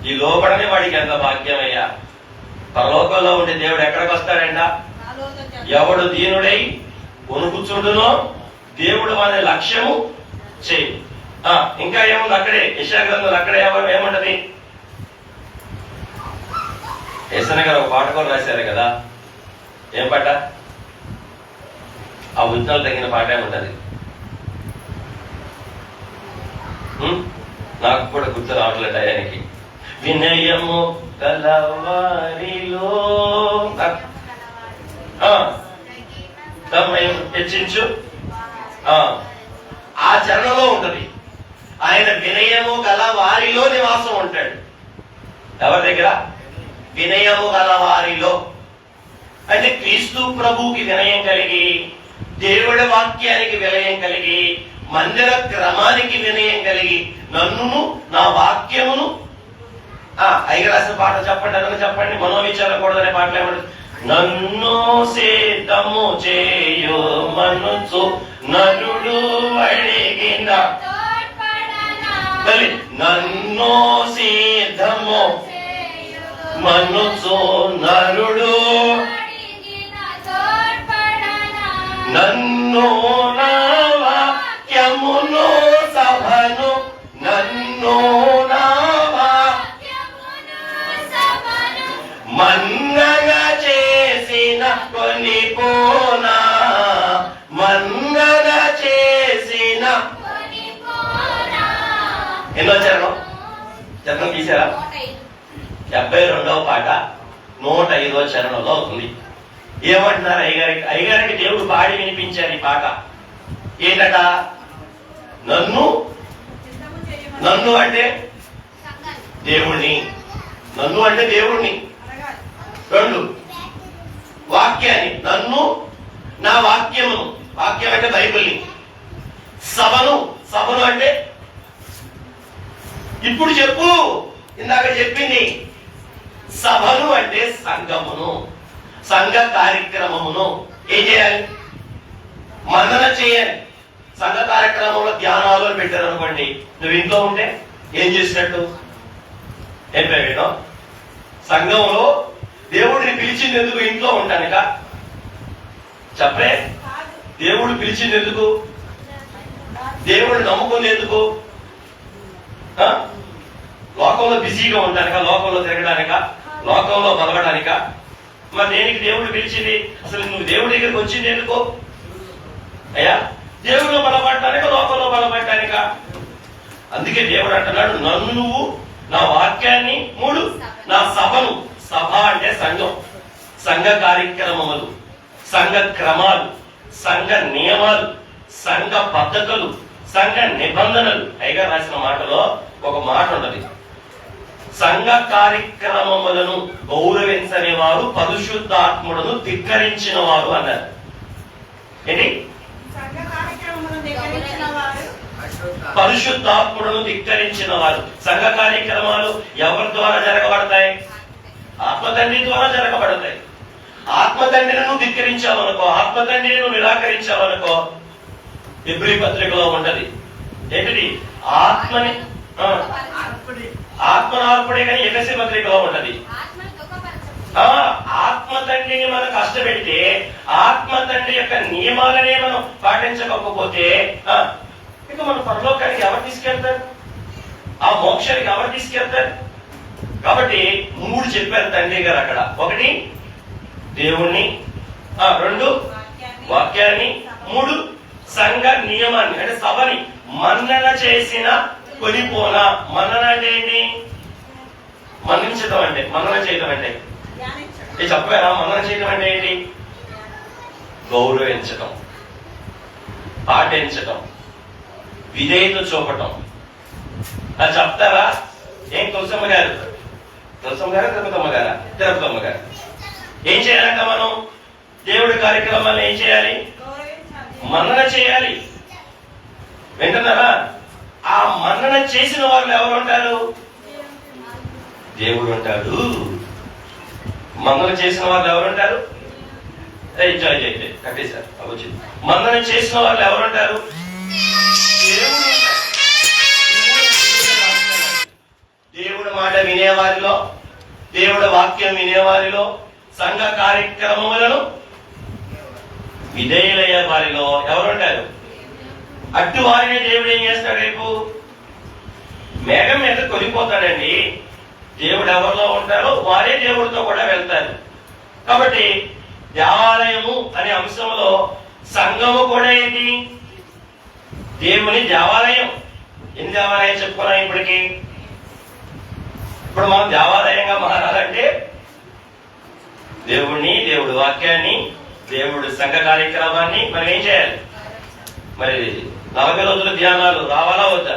ఈ లోపడని వాడికి ఎంత భాగ్యమయ్యా. పరలోకంలో ఉండే దేవుడు ఎక్కడికి వస్తాడంట? ఎవడు దీనుడై కొనుకుచుండునో దేవుడు వారి లక్ష్యము చేయి. ఇంకా ఏముంది అక్కడే? యెషయా గ్రంథంలో అక్కడే ఏముంటది? యేసయ్య గారు ఒక పాట కూడా రాశారు కదా. ఏం పాట? ఆ ఉజ్ఞాలు తగిన పాట ఏముంటది? నాకు కూడా గుర్తు రావట్లేదు ఆయనకి. వినయము కలవారిలో హెచ్చించు. ఆ చరణంలో ఉంటది. ఆయన వినయము గల వారిలో నివాసం ఉంటాడు. ఎవరి దగ్గర? వినయము గల వారిలో. అంటే క్రీస్తు ప్రభువుకి వినయం కలిగి, దేవుడి వాక్యానికి వినయం కలిగి, మందిర క్రమానికి వినయం కలిగి, నన్నును నా వాక్యమును ఐదు రాసిన పాట చెప్పండి. అదన చెప్పండి. మనోవిచారకూడదనే పాటలు ఏమంటారు? నన్ను సిద్ధము చేయు మనసు నరుడు అడిగిన, నన్ను సిద్ధము మనసు నరుడు నన్ను నా వాక్యమును సభను నన్ను నా మన్నగా చేసిన కొనిపోనా మన్నగా చేసిన ఎన్నో చరణం తీసారా? 72వ పాట 105వ చరణంలో ఉంది. ఏమంటున్నారు అయ్యగారికి దేవుడు పాడి వినిపించారు ఈ పాట. ఏంటట? నన్ను అంటే దేవుణ్ణి, నన్ను అంటే దేవుణ్ణి. 2 వాక్యాన్ని, నన్ను నా వాక్యమును, వాక్యం అంటే బైబిల్ని. సభను అంటే ఇప్పుడు చెప్పు, ఇందాక చెప్పింది. సభను అంటే సంఘమును, సంఘ కార్యక్రమమును ఏం చేయాలి? మన్నన చేయాలి. సంఘ కార్యక్రమంలో ధ్యానాలు పెట్టారు అనుకోండి, నువ్వు ఇంట్లో ఉంటే ఏం చేసినట్టు? ఏం పేరు? సంఘంలో దేవుడిని పిలిచింది ఎందుకు? ఇంట్లో ఉంటానిక? చెప్పే. దేవుడు పిలిచింది ఎందుకు? దేవుడిని నమ్ముకుంది ఎందుకు? లోకంలో బిజీగా ఉంటానిక, లోకంలో తిరగడానిక, లోకంలో బలగడానిక? మరి దేనికి దేవుడు పిలిచింది? అసలు నువ్వు దేవుడి దగ్గరికి వచ్చింది ఎందుకు? అయ్యా, దేవుడిలో బలపడటానిక, లోకంలో బలపడటానిక? అందుకే దేవుడు అంటున్నాడు, నన్ను నువ్వు, నా వాక్యాన్ని, 3 నా సభను. సభ అంటే సంఘం, సంఘ కార్యక్రమములు, సంఘ క్రమాలు, సంఘ నియమాలు, సంఘ పద్ధతులు, సంఘ నిబంధనలు. పైగా రాసిన మాటలో ఒక మాట ఉన్నది, సంఘ కార్యక్రమములను గౌరవించని వారు పరిశుద్ధాత్ములను ధిక్కరించిన వారు అన్నారు. ఏంటి? పరిశుద్ధాత్ములను ధిక్కరించిన వారు. సంఘ కార్యక్రమాలు ఎవరి ద్వారా జరగబడతాయి? ఆత్మతండ్రి ద్వారా జరగబడతాయి. ఆత్మతండ్రిని ధిక్కరించావనుకో, ఆత్మతండ్రిని నిరాకరించావనుకో, హెబ్రీ పత్రికలో ఉంటది. ఏంటిది? ఆత్మని ఆత్మనార్పుడే కానీ ఎఫెసీ పత్రికలో ఉంటది. ఆత్మ తండ్రిని మనం కష్టపెడితే, ఆత్మ తండ్రి యొక్క నియమాలనే మనం పాటించకపోతే ఇక మన పరలోకానికి ఎవరు తీసుకెళ్తారు? ఆ మోక్షానికి ఎవరు తీసుకెళ్తారు? కాబట్టి 3 చెప్పారు తండ్రి గారు అక్కడ. 1 దేవుణ్ణి, 2 వాక్యాన్ని, 3 సంఘ నియమాన్ని అంటే సభని. మన్నన చేసిన కొనిపోనా. మన్నన అంటే ఏంటి? మన్నించడం అంటే, మన్నన చేయడం అంటే చెప్పారా? మన్నన చేయడం అంటే ఏంటి? గౌరవించటం, పాటించటం, విధేయత చూపటం. అది చెప్తారా? ఏం తులసమ్మ గారు తిరుపతమ్మ గారు ఏం చేయాలంట? మనం దేవుడి కార్యక్రమాలను ఏం చేయాలి? మన్నన చేయాలి. వింటున్నారా? ఆ మన్నన చేసిన వాళ్ళు ఎవరు ఉంటారు? దేవుడు ఉంటాడు. మన్నన చేసిన వాళ్ళు ఎవరుంటారు? కట్టేశారు. మన్నన చేసిన వాళ్ళు ఎవరుంటారు? దేవుడు మాట వినేవారిలో, దేవుడు వాక్యం వినేవారిలో, సంఘ కార్యక్రమములను విధేయులయ్యే వారిలో ఎవరుంటారు? అట్టి వారిని దేవుడు ఏం చేస్తాడు? రేపు మేఘం మీద కొనిపోతాడండి. దేవుడు ఎవరిలో ఉంటారో వారే దేవుడితో కూడా వెళ్తారు. కాబట్టి దేవాలయము అనే అంశంలో సంఘము కూడా ఏంటి? దేవుని దేవాలయం. ఎన్ని దేవాలయం చెప్పుకున్నాం ఇప్పటికి? ఇప్పుడు మనం దేవాలయంగా మారాలంటే దేవుణ్ణి, దేవుడి వాక్యాన్ని, దేవుడి సంఘ కార్యక్రమాన్ని మనం ఏం చేయాలి? మరి 40 రోజుల ధ్యానాలు రావాలా వద్దా?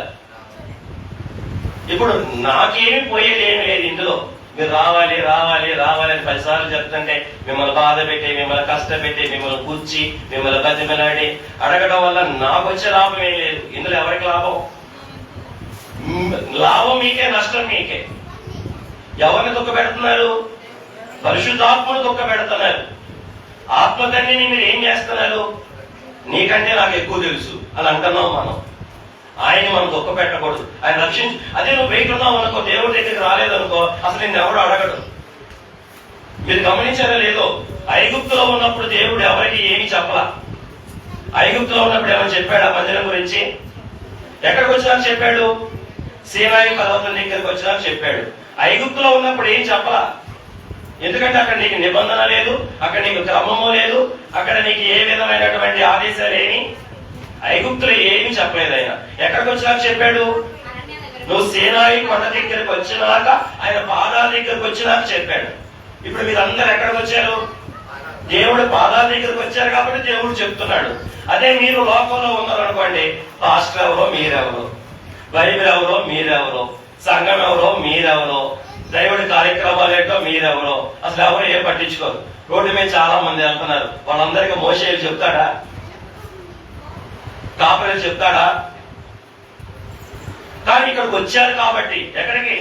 ఇప్పుడు నాకేమి పోయేది ఏమి లేదు ఇందులో. మీరు రావాలి రావాలి రావాలి అని 10 సార్లు చెప్తుంటే మిమ్మల్ని బాధ పెట్టి, మిమ్మల్ని కష్టపెట్టి, మిమ్మల్ని కూర్చి, మిమ్మల్ని బతిమలాడి అడగడం వల్ల నాకు వచ్చే లాభం ఏం లేదు. ఇందులో ఎవరికి లాభం? లాభం మీకే, నష్టం మీకే. ఎవరిని దుఃఖ పెడుతున్నారు? పరిశుద్ధాత్మను దుఃఖ పెడుతున్నారు. ఆత్మతండ్రిని మీరు ఏం చేస్తున్నారు? నీకంటే నాకు ఎక్కువ తెలుసు అని అంటున్నాం మనం. ఆయన మనం దుఃఖ పెట్టకూడదు. ఆయన రక్షించు. అదే నువ్వు వేకున్నావు అనుకో, దేవుడి దగ్గరికి రాలేదనుకో, అసలు నిన్ను ఎవడు అడగడు. మీరు గమనించారా లేదో? ఐగుప్తులో ఉన్నప్పుడు దేవుడు ఎవరికి ఏమి చెప్పలా. ఐగుప్తులో ఉన్నప్పుడు ఏమైనా చెప్పాడు ఆ మందిరం గురించి? ఎక్కడికి వచ్చినాక చెప్పాడు? సీనాయి పర్వతం దగ్గరికి వచ్చినాక చెప్పాడు. ఐగుప్తులో ఉన్నప్పుడు ఏం చెప్పలా. ఎందుకంటే అక్కడ నీకు నిబంధన లేదు, అక్కడ నీకు క్రమము లేదు, అక్కడ నీకు ఏ విధమైనటువంటి ఆదేశాలు ఏమి ఐగుప్తులో ఏమి చెప్పలేదు. ఆయన ఎక్కడికి వచ్చినాక చెప్పాడు? నువ్వు సీనాయి కొండ దగ్గరికి వచ్చినాక, ఆయన పాదాల దగ్గరికి వచ్చినాక చెప్పాడు. ఇప్పుడు మీరందరూ ఎక్కడికి వచ్చారు? దేవుడు పాదాల దగ్గరికి వచ్చారు కాబట్టి దేవుడు చెప్తున్నాడు. అదే మీరు లోకంలో ఉన్నారు అనుకోండి, పాస్టర్ ఎవరో మీరెవరో, బైబిల్ ఎవరో మీరెవరో, సంఘం ఎవరో మీరెవరో, దైవుడి కార్యక్రమాలు ఏంటో మీరెవరో, అసలు ఎవరు ఏం పట్టించుకోరు. రోడ్డు మీద చాలా మంది వెళ్తున్నారు, వాళ్ళందరికీ మోసేలు చెప్తాడా? కాపరేలు చెప్తాడా? కానీ ఇక్కడికి వచ్చారు కాబట్టి, ఎక్కడికి?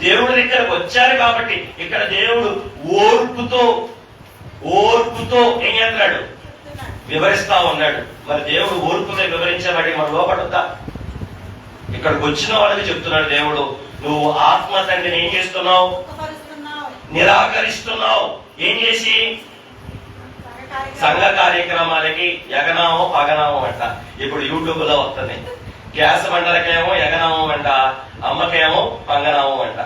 దేవుడి దగ్గరకు వచ్చారు కాబట్టి ఇక్కడ దేవుడు ఓర్పుతో ఏం చేస్తున్నాడు? వివరిస్తా ఉన్నాడు. మరి దేవుడు ఓర్పుతో వివరించబడి మన లోపడుతా? ఇక్కడికి వచ్చిన వాళ్ళకి చెప్తున్నాడు దేవుడు, నువ్వు ఆత్మ తండ్రిని ఏం చేస్తున్నావు? నిరాకరిస్తున్నావు. ఏం చేసి? సంఘ కార్యక్రమాలకి ఎగనామో పగనామో అంట. ఇప్పుడు యూట్యూబ్ లో వస్తుంది. గ్యాస్ మంటలకేమో ఎగనామం అంట, అమ్మకేమో పంగనామం అంట.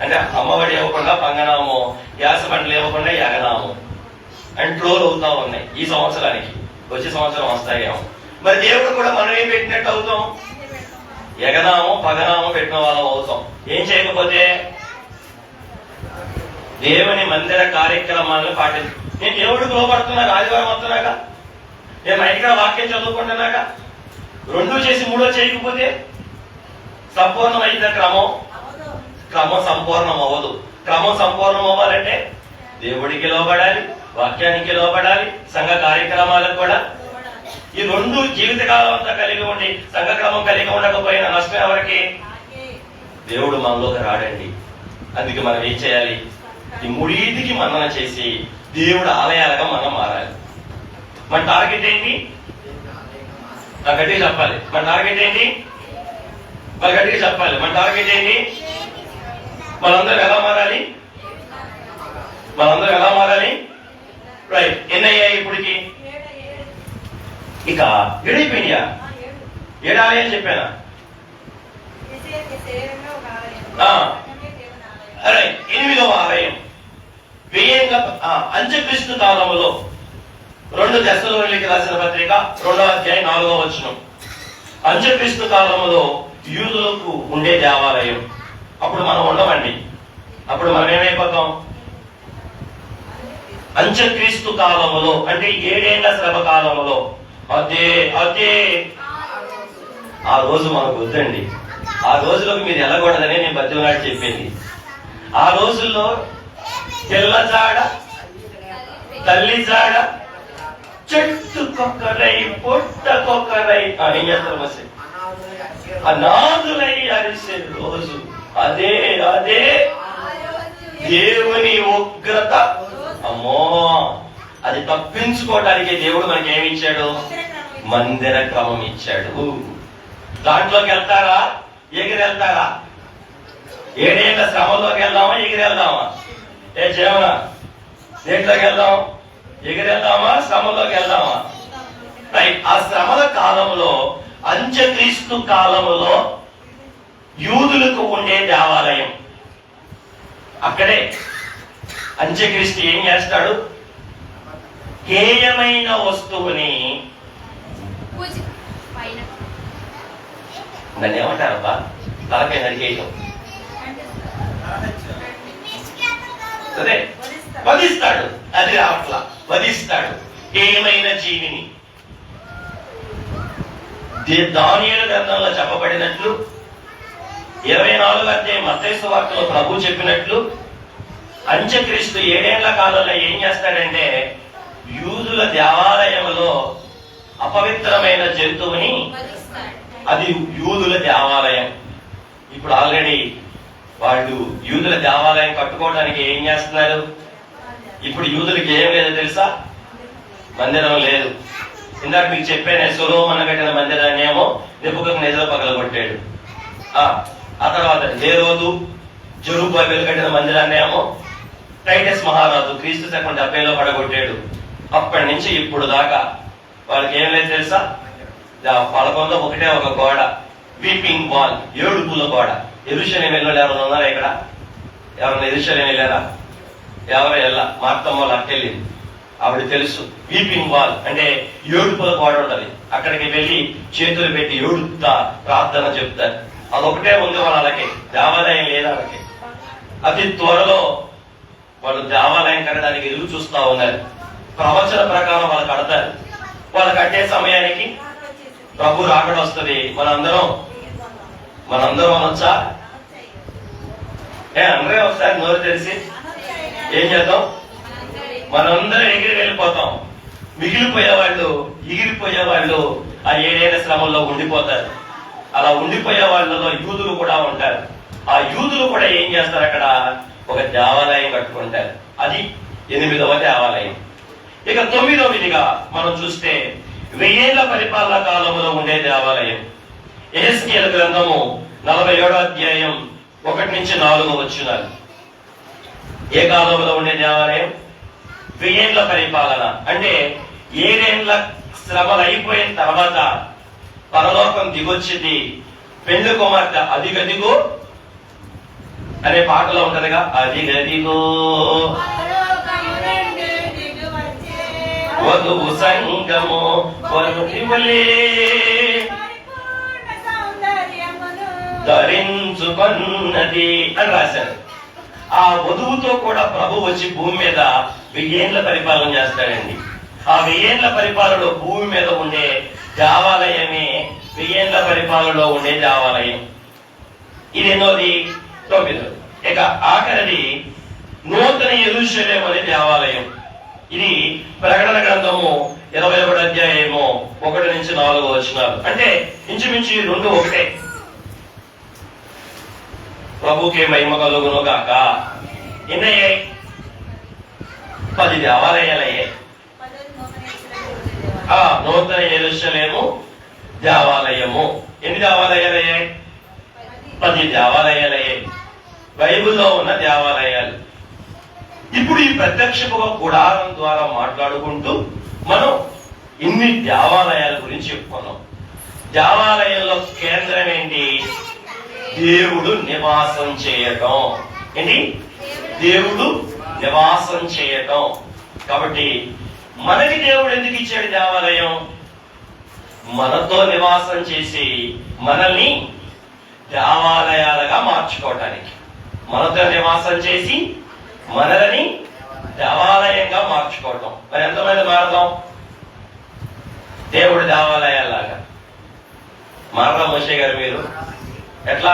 అంటే అమ్మఒడి ఇవ్వకుండా పంగనామో, గ్యాస్ మంటలు ఇవ్వకుండా ఎగనామం అండ్ ట్రోల్ అవుతా ఉన్నాయి. ఈ సంవత్సరానికి, వచ్చే సంవత్సరం వస్తాయేమో. మరి దేవుడు కూడా మనం ఏం పెట్టినట్టు అవుతాం? ఎగనామో పగనామో పెట్టిన వాళ్ళం అవుతాం. ఏం చేయకపోతే? దేవుని మందిర కార్యక్రమాలను పాటించు. నేను దేవుడికి లోపడుతున్నాక, ఆదివారం వస్తున్నాక, నేను మైక్రా వాక్యం చదువుకుంటున్నాక, రెండు చేసి మూడో చేయకపోతే సంపూర్ణమైంది క్రమం సంపూర్ణం అవ్వదు. క్రమం సంపూర్ణం అవ్వాలంటే దేవుడికి లోబడాలి, వాక్యానికి లోబడాలి, సంఘ కార్యక్రమాలకు కూడా. ఈ రెండు జీవితకాలం అంతా కలిగి ఉండి సంఘ క్రమం కలిగి ఉండకపోయిన నష్టం ఎవరికి? దేవుడు మనలోకి రాడండి. అందుకే మనం ఏం చేయాలి? ఈ మూడింటికి మన్నన చేసి దేవుడు ఆలయాలుగా మనం మారాలి. మన టార్గెట్ ఏంటి? గట్టిగా చెప్పాలి. మన టార్గెట్ ఏంటి? మరి గట్టిగా చెప్పాలి. మన టార్గెట్ ఏంటి? మనందరూ ఎలా మారాలి? రైట్. ఎన్నయ్యాయి ఇప్పటికి? ఇక ఏడైపోయినాయా? 7 ఆలయాలు చెప్పానా? రైట్. 8వ ఆలయం వ్యయంగా అంత్యక్రీస్తు కాలములో 2 దశలోనికి రాసిన పత్రిక 2వ అధ్యాయం 4వ వచనం. అంత్యక్రీస్తు కాలములో యూదులకు ఉండే దేవాలయం. అప్పుడు మనం ఉండమండి. అప్పుడు మనం ఏమైపోతాం? అంత్యక్రీస్తు కాలములో అంటే 7 ఏళ్ల శ్రమ కాలములో. అదే ఆ రోజు మనకు వద్దండి. ఆ రోజులోకి మీరు వెళ్ళకూడదని నేను బతిమలాడి చెప్పింది. ఆ రోజుల్లో పిల్ల జాడ, తల్లి జాడ, చెట్టుకొక్కరై పొట్టకొక్కరై ఏం చేస్తారు? మసి అనాథులై అరిసే రోజు. అదే దేవుని ఉగ్రత. అమ్మో, అది తప్పించుకోవడానికి దేవుడు మనకి ఏమి ఇచ్చాడు? మందిర క్రమం ఇచ్చాడు. దాంట్లోకి వెళ్తారా? ఎగిరెళ్తారా? 7 ఏళ్ల శ్రమలోకి వెళ్దామా? ఎగిరెళ్దామా? ఏ జీవన దేంట్లోకి వెళ్దాం? ఎగిరెళ్దామా? శ్రమలోకి వెళ్దామా? రైట్. ఆ శ్రమల కాలంలో, అంత్యక్రీస్తు కాలములో యూదులకు ఉండే దేవాలయం. అక్కడే అంత్యక్రీస్తు ఏం చేస్తాడు? హేయమైన వస్తువుని, దాన్ని ఏమంటారబ్బా? తలపై నరికేయటం. అదే వధిస్తాడు. అది రావట్లా, వధిస్తాడు హేయమైన జీవిని. దానియేలు గ్రంథంలో చెప్పబడినట్లు 24వ అధ్యాయం మత్తయి సువార్తలో ప్రభు చెప్పినట్లు అంత్యక్రీస్తు 7 ఏళ్ల కాలంలో ఏం చేస్తాడంటే యూదుల దేవాలయంలో అపవిత్రమైన జంతువుని, అది యూదుల దేవాలయం. ఇప్పుడు ఆల్రెడీ వాళ్ళు యూదుల దేవాలయం కట్టుకోవడానికి ఏం చేస్తున్నారు? ఇప్పుడు యూదులకి ఏం లేదో తెలుసా? మందిరం లేదు. ఇందాక మీకు చెప్పానే, సొలొమోను కట్టిన మందిరాన్ని ఏమో నెబుకద్నెజరు పగలగొట్టాడు. ఆ తర్వాత హేరోదు, జెరుబ్బయలు కట్టిన మందిరాన్ని ఏమో టైటస్ మహారాజు క్రీస్తు శకం 70లో పడగొట్టాడు. అప్పటి నుంచి ఇప్పుడు దాకా వాళ్ళకి ఏం లేదు తెలుసా? పలకంలో ఒకటే ఒక గోడ, వీపింగ్ వాల్, ఏడుపుల గోడ. యెరూషలేము వెళ్ళారు ఎవరైనా ఉన్నారా ఇక్కడ? ఎవరైనా యెరూషలేము వెళ్ళారా? ఎవరు వెళ్ళా? మా అత్తమ్మ వాళ్ళు అట్టెళ్ళింది, ఆవిడ తెలుసు. వీపింగ్ వాల్ అంటే ఏడుపుల గోడ ఉంటది. అక్కడికి వెళ్ళి చేతులు పెట్టి ఏడుపుతా ప్రార్థన చెప్తారు. అదొకటే ఉంది వాళ్ళకి, దేవాలయం లేదా వాళ్ళకి. అతి త్వరలో వాళ్ళు దేవాలయం కట్టడానికి ఎదురు చూస్తా ఉన్నారు. ప్రవచన ప్రకారం వాళ్ళు కడతారు. వాళ్ళు కట్టే సమయానికి ప్రభు రాకడ వస్తుంది. మనందరం అనొచ్చా? అందరే ఒకసారి నోరు తెలిసి ఏం చేద్దాం? మనందరం ఎగిరి వెళ్ళిపోతాం. మిగిలిపోయే వాళ్ళు, ఎగిరిపోయే వాళ్ళు ఆ 7 ఏళ్ల శ్రమంలో ఉండిపోతారు. అలా ఉండిపోయే వాళ్ళలో యూదులు కూడా ఉంటారు. ఆ యూదులు కూడా ఏం చేస్తారు? అక్కడ ఒక దేవాలయం కట్టుకుంటారు. అది 8వ దేవాలయం. ఇక 9వదిగా మనం చూస్తే 1000 ఏళ్ల పరిపాలన కాలంలో ఉండే దేవాలయం. యెహెజ్కేలు గ్రంథము 47వ అధ్యాయం 1 నుంచి 4 వచనాలు. ఏ కాలంలో ఉండే దేవాలయం? 1000 ఏళ్ల పరిపాలన అంటే 7 ఏళ్ల శ్రమలు అయిపోయిన తర్వాత పరలోకం దిగొచ్చింది. పెండ్లి కుమార్తె అదిగదిగో అనే పాటలో ఉంటదిగా, అదిగదిగో వధువు సంగము వరుణివలే ధరించుకున్నది అని రాశారు. ఆ వధువుతో కూడా ప్రభు వచ్చి భూమి మీద 1000 ఏళ్ల పరిపాలన చేస్తాడండి. ఆ 1000 ఏళ్ల పరిపాలనలో భూమి మీద ఉండే దేవాలయమే 1000 ఏళ్ల పరిపాలనలో ఉండే దేవాలయం. ఇది ఎన్నోది? 9. ఇక ఆఖరిది నూతన యెరూషలేము అనే దేవాలయం. ఇది ప్రకటన గ్రంథము 21వ అధ్యాయము 1 నుంచి 4 వచనాలు. అంటే ఇంచుమించు 2 ఒకటే. ప్రభుకే మహిమ కలుగును గాక. ఎన్నయ్యాయి? 10 దేవాలయాలయ్యాయి. నూతన యెరూషలేము దేవాలయము. ఎన్ని దేవాలయాలయ్యాయి? 10 దేవాలయాలయ్యాయి. బైబిల్లో ఉన్న దేవాలయాలు. ఇప్పుడు ఈ ప్రత్యక్షముగా గుడారం ద్వారా మాట్లాడుకుంటూ మనం ఇన్ని దేవాలయాల గురించి చెప్పుకున్నాం. దేవాలయంలో కేంద్రం ఏంటి? దేవుడు నివాసం చేయటం. ఏంటి? దేవుడు నివాసం చేయటం. కాబట్టి మనకి దేవుడు ఎందుకు ఇచ్చాడు దేవాలయం? మనతో నివాసం చేసి మనల్ని దేవాలయాలుగా మార్చుకోవటానికి. మనతో నివాసం చేసి మనల్ని దేవాలయంగా మార్చుకోవటం. మరి ఎంతమంది మారదాం? దేవుడు దేవాలయాలాగా మారదాం. మోషే గారు మీరు ఎట్లా?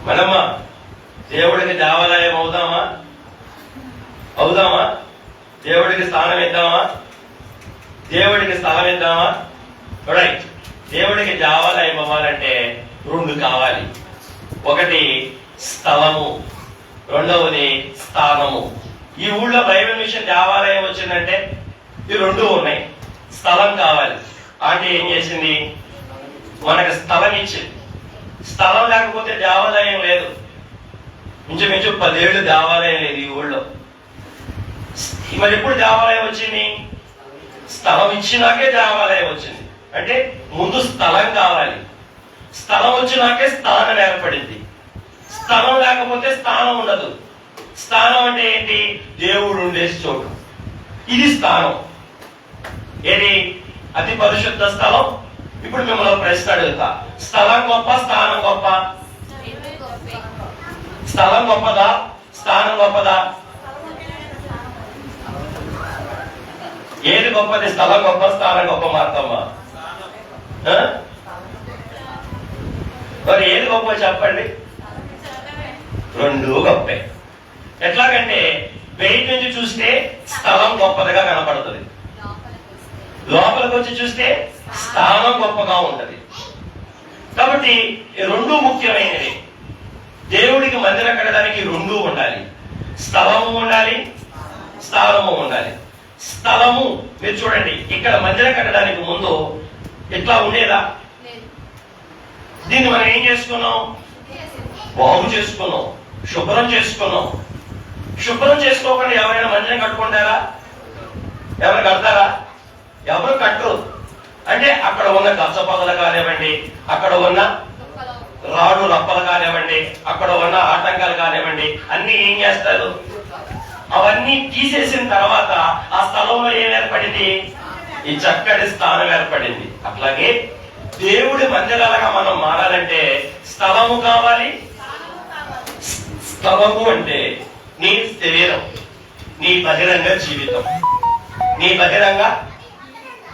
మనమ్మా దేవుడికి దేవాలయం అవుదామా? దేవుడికి స్థానం ఇద్దామా? రైట్. దేవుడికి దేవాలయం అవ్వాలంటే 2 కావాలి. ఒకటి స్థలము, రెండవది స్థానము. ఈ ఊళ్ళో బైబిల్ మిషన్ దేవాలయం వచ్చిందంటే ఈ 2 ఉన్నాయి. స్థలం కావాలి. అంటే ఏం చేసింది? మనకు స్థలం ఇచ్చింది. స్థలం లేకపోతే దేవాలయం లేదు. ఇంచుమించు 10 ఏళ్ళు దేవాలయం లేదు ఈ ఊళ్ళో. మరి ఎప్పుడు దేవాలయం వచ్చింది? స్థలం ఇచ్చినాకే దేవాలయం వచ్చింది. అంటే ముందు స్థలం కావాలి. స్థలం వచ్చినాకే స్థానం ఏర్పడింది. స్థలం లేకపోతే స్థానం ఉండదు. స్థానం అంటే ఏంటి? దేవుడు ఉండే చోటు. ఇది స్థానం. ఏది? అతి పరిశుద్ధ స్థలం. ఇప్పుడు మిమ్మల్ని ప్రశ్న అడుగుతా, స్థలం గొప్ప స్థానం గొప్ప? స్థలం గొప్పదా స్థానం గొప్పదా? ఏది గొప్పది? స్థలం గొప్ప స్థానం గొప్ప? మాత్రమ్మా మరి ఏది గొప్ప చెప్పండి? 2 గొప్పే. ఎట్లాగంటే బయట నుంచి చూస్తే స్థలం గొప్పదిగా కనపడుతుంది, లోపలికి వచ్చి చూస్తే స్థానం గొప్పగా ఉంటది. కాబట్టి 2 ముఖ్యమైనవి. దేవుడికి మందిరం కట్టడానికి 2 ఉండాలి. స్థలము ఉండాలి, స్థానము ఉండాలి. స్థలము మీరు చూడండి, ఇక్కడ మందిరం కట్టడానికి ముందు ఎట్లా ఉండేదా? దీన్ని మనం ఏం చేసుకున్నాం? బాగు చేసుకున్నాం, శుభ్రం చేసుకున్నాం. శుభ్రం చేసుకోకుండా ఎవరైనా మందిరం కట్టుకుంటారా? ఎవరు కడతారా? ఎవరు కట్టరు. అంటే అక్కడ ఉన్న గచ్చ పొదలు కానివ్వండి, అక్కడ ఉన్న రాడు రప్పలు కానివ్వండి, అక్కడ ఉన్న ఆటంకాలు కానివ్వండి, అన్ని ఏం చేస్తారు? అవన్నీ తీసేసిన తర్వాత ఆ స్థలంలో ఏం ఏర్పడింది? ఈ చక్కటి స్థానం ఏర్పడింది. అట్లాగే దేవుడి మందిరాలుగా మనం మారాలంటే స్థలము కావాలి. స్థలము అంటే నీ శరీరం, నీ బహిరంగ జీవితం, నీ బహిరంగ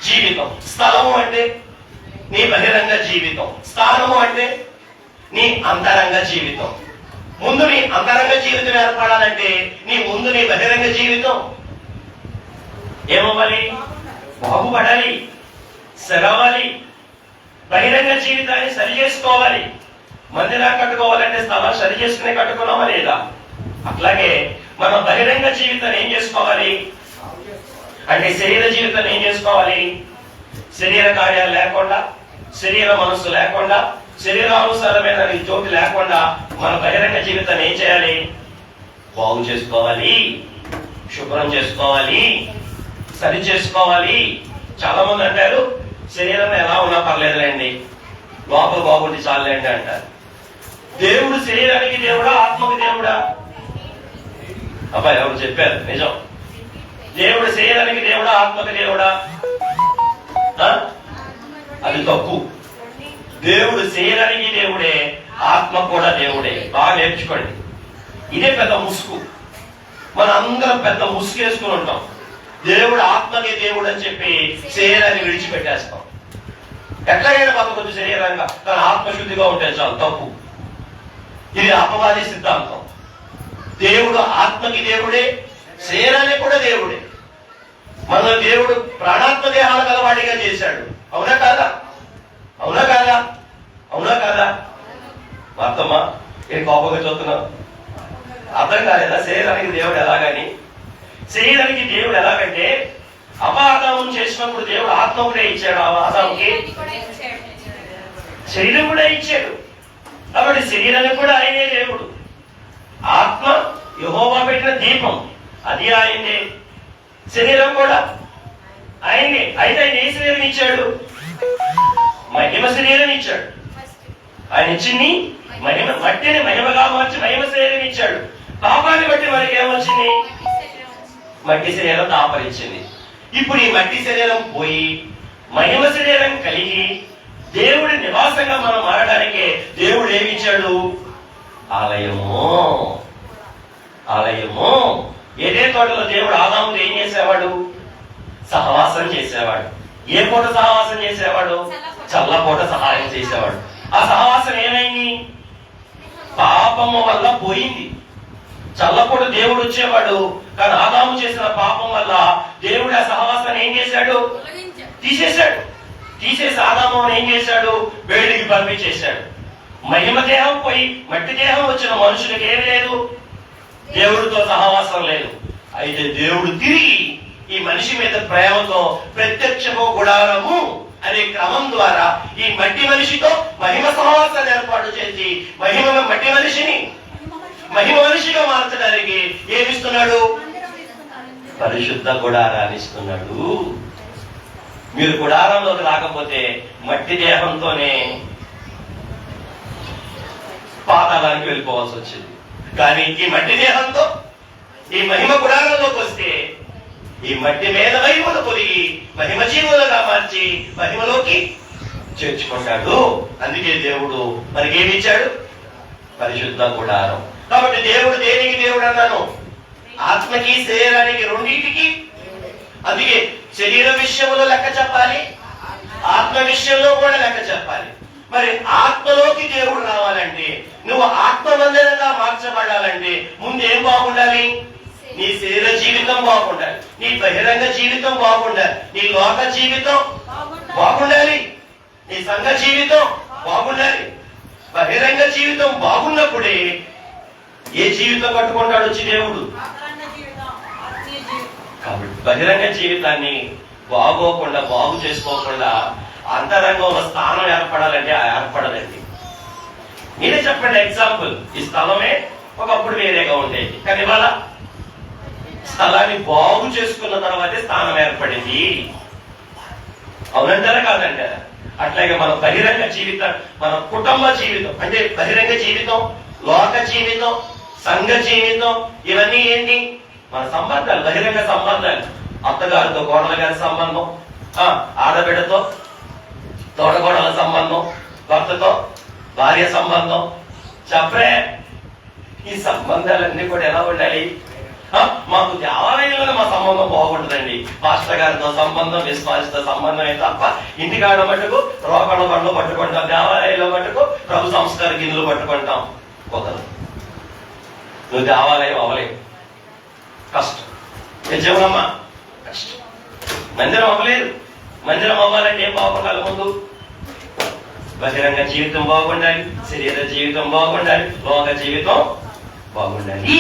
జీవితం. స్థలము అంటే నీ బహిరంగ జీవితం, స్థానము అంటే నీ అంతరంగ జీవితం. ముందు నీ అంతరంగ జీవితం ఏర్పడాలంటే నీ ముందు నీ బహిరంగ జీవితం ఏమవ్వాలి? బాగుపడాలి, సెలవాలి. బహిరంగ జీవితాన్ని సరి చేసుకోవాలి. మందిరా కట్టుకోవాలంటే స్థలం సరి చేసుకునే కట్టుకున్నావా లేదా? అట్లాగే మన బహిరంగ జీవితాన్ని ఏం చేసుకోవాలి అంటే శరీర జీవితాన్ని ఏం చేసుకోవాలి? శరీర కార్యాలు లేకుండా, శరీర మనస్సు లేకుండా, శరీరానుసారమైన చోటు లేకుండా మన బహిరంగ జీవితాన్ని ఏం చేయాలి? బాగు చేసుకోవాలి, శుభ్రం చేసుకోవాలి, సరి చేసుకోవాలి. చాలా మంది అంటారు శరీరం ఎలా ఉన్నా పర్లేదులేండి, లోపల బాగుండి చాలండి అంటారు. దేవుడు శరీరానికి దేవుడా, ఆత్మకు దేవుడా? అబ్బాయి ఎవరు చెప్పారు? నిజం. దేవుడు శరీరానికి దేవుడా, ఆత్మకు దేవుడా? అది తప్పు. దేవుడు శరీరానికి దేవుడే, ఆత్మ కూడా దేవుడే. బాగా నేర్చుకోండి. ఇదే పెద్ద ముసుగు. మన అందరం పెద్ద ముసుగు వేసుకుని ఉంటాం. దేవుడు ఆత్మకి దేవుడు అని చెప్పి శరీరాన్ని విడిచిపెట్టేస్తాం. ఎట్లాగైనా బతకొచ్చు శరీరంగా, కానీ ఆత్మశుద్ధిగా ఉంటే చాలు. తప్పు. ఇది అపవాది సిద్ధాంతం. దేవుడు ఆత్మకి దేవుడే, శరీరానికి కూడా దేవుడే. మన దేవుడు ప్రాణాత్మ దేహాల గలవాడిగా చేశాడు. అవునా కాదా? అవునా కాదా? అవునా కాదా? అర్థమ్మా ఏం కోపంగా చూస్తున్నావు? అర్థం కాలేదా? శరీరానికి దేవుడు ఎలాగని? శరీరానికి దేవుడు ఎలాగంటే అపార్థం చేసినప్పుడు దేవుడు ఆత్మ కూడా ఇచ్చాడు. ఆదాముకి శరీరం కూడా ఇచ్చాడు. కాబట్టి శరీరానికి కూడా ఆయనే దేవుడు. ఆత్మ యెహోవా పెట్టిన దీపం, అది ఆయనే. శరీరం కూడా ఆయనే. అయితే ఆయన ఏ శరీరం ఇచ్చాడు? మహిమ శరీరం ఇచ్చాడు. ఆయన ఇచ్చింది మహిమ, మట్టిని మహిమగా మార్చి మహిమ శరీరం ఇచ్చాడు. పాపాన్ని బట్టి మనకి ఏమొచ్చింది? మట్టి శరీరం దాపరించింది. ఇప్పుడు ఈ మట్టి శరీరం పోయి మహిమ శరీరం కలిగి దేవుడి నివాసంగా మనం మారడానికి దేవుడు ఏమిచ్చాడు? ఆలయము. ఆలయము. ఏదే తోటలో దేవుడు ఆదాముతో ఏం చేసేవాడు? సహవాసం చేసేవాడు. ఏ పూట సహవాసం చేసేవాడు? చల్లపూట సహాయం చేసేవాడు. ఆ సహవాసం ఏమైంది? పాపము వల్ల పోయింది. చల్లపూట దేవుడు వచ్చేవాడు, కానీ ఆదాము చేసిన పాపం వల్ల దేవుడు ఆ సహవాసాన్ని ఏం చేశాడు? తీసేశాడు. తీసేసి ఆదాము ఏం చేశాడు? వేడికి పంపించేశాడు. మహిమ దేహం పోయి మట్టి దేహం వచ్చిన మనుషులకు ఏమి లేదు? దేవుడితో సహవాసం లేదు. అయితే దేవుడు తిరిగి ఈ మనిషి మీద ప్రేమతో ప్రత్యక్షము గుడారము అనే క్రమం ద్వారా ఈ మట్టి మనిషితో మహిమ సహవాసాన్ని ఏర్పాటు చేసి మట్టి మనిషిని మహిమ మనిషిగా మార్చడానికి ఏమిస్తున్నాడు? పరిశుద్ధ గుడారాన్ని ఇస్తున్నాడు. మీరు గుడారంలోకి రాకపోతే మట్టి దేహంతోనే పాతాళానికి వెళ్ళిపోవాల్సి వచ్చింది. కానీ ఈ మట్టి దేహంతో ఈ మహిమ గుడారంలోకి వస్తే ఈ మట్టి మీద మహిమలు పొదిగి మహిమ జీవులుగా మార్చి మహిమలోకి చేర్చుకుంటాడు. అందుకే దేవుడు మనకి ఏమి ఇచ్చాడు? పరిశుద్ధ గుడారం. కాబట్టి దేవుడు దేనికి దేవుడు అన్నాను? ఆత్మకి శరీరానికి రెండింటికి. అందుకే శరీర విషయంలో లెక్క చెప్పాలి, ఆత్మ విషయంలో కూడా లెక్క చెప్పాలి. మరి ఆత్మలోకి దేవుడు రావాలంటే, నువ్వు ఆత్మ మందిరంగా మార్చబడాలంటే ముందు ఏం బాగుండాలి? నీ శరీర జీవితం బాగుండాలి, నీ బహిరంగ జీవితం బాగుండాలి, నీ లోక జీవితం బాగుండాలి, నీ సంఘ జీవితం బాగుండాలి. బహిరంగ జీవితం బాగున్నప్పుడే ఏ జీవితం పట్టుకుంటాడు వచ్చి దేవుడు. కాబట్టి బహిరంగ జీవితాన్ని బాగోకుండా బాగు చేసుకోకుండా అంతరంగంలో స్థానం ఏర్పడాలంటే ఏర్పడదండి. మీరే చెప్పండి. ఎగ్జాంపుల్, ఈ స్థలమే ఒకప్పుడు వేరేగా ఉండేది, కానీ ఇవాళ స్థలాన్ని బాగు చేసుకున్న తర్వాతే స్థానం ఏర్పడింది. అవునంటారా కాదంటారా? అట్లాగే మన బహిరంగ జీవితం, మన కుటుంబ జీవితం, అంటే బహిరంగ జీవితం, లోక జీవితం, సంఘ జీవితం, ఇవన్నీ ఏంటి? మన సంబంధాలు, బహిరంగ సంబంధాలు. అత్తగారితో కోడల గారి సంబంధం, ఆడబిడ్డతో తోడగోడల సంబంధం, భర్తతో భార్య సంబంధం. చెప్పరే, ఈ సంబంధాలన్నీ కూడా ఎలా ఉండాలి? మాకు దేవాలయంలో మా సంబంధం బాగుంటుందండి. పాస్టర్ గారితో సంబంధం, విశ్వాసతో సంబంధమే తప్ప ఇంటికాడ మటుకు రోకణ బండ్లు పట్టుకుంటాం, దేవాలయంలో మటుకు ప్రభు సంస్కార గిన్నెలు పట్టుకుంటాం. కుదరదు. నువ్వు దేవాలయం అవ్వలేవు, కష్టం. నిజమమ్మా, కష్టం. మందిరం అవ్వలేదు. మందిరం అవ్వాలంటే ఏం బాగుండాలి? ముందు బహిరంగ జీవితం బాగుండాలి, శరీర జీవితం బాగుండాలి, లోక జీవితం బాగుండాలి.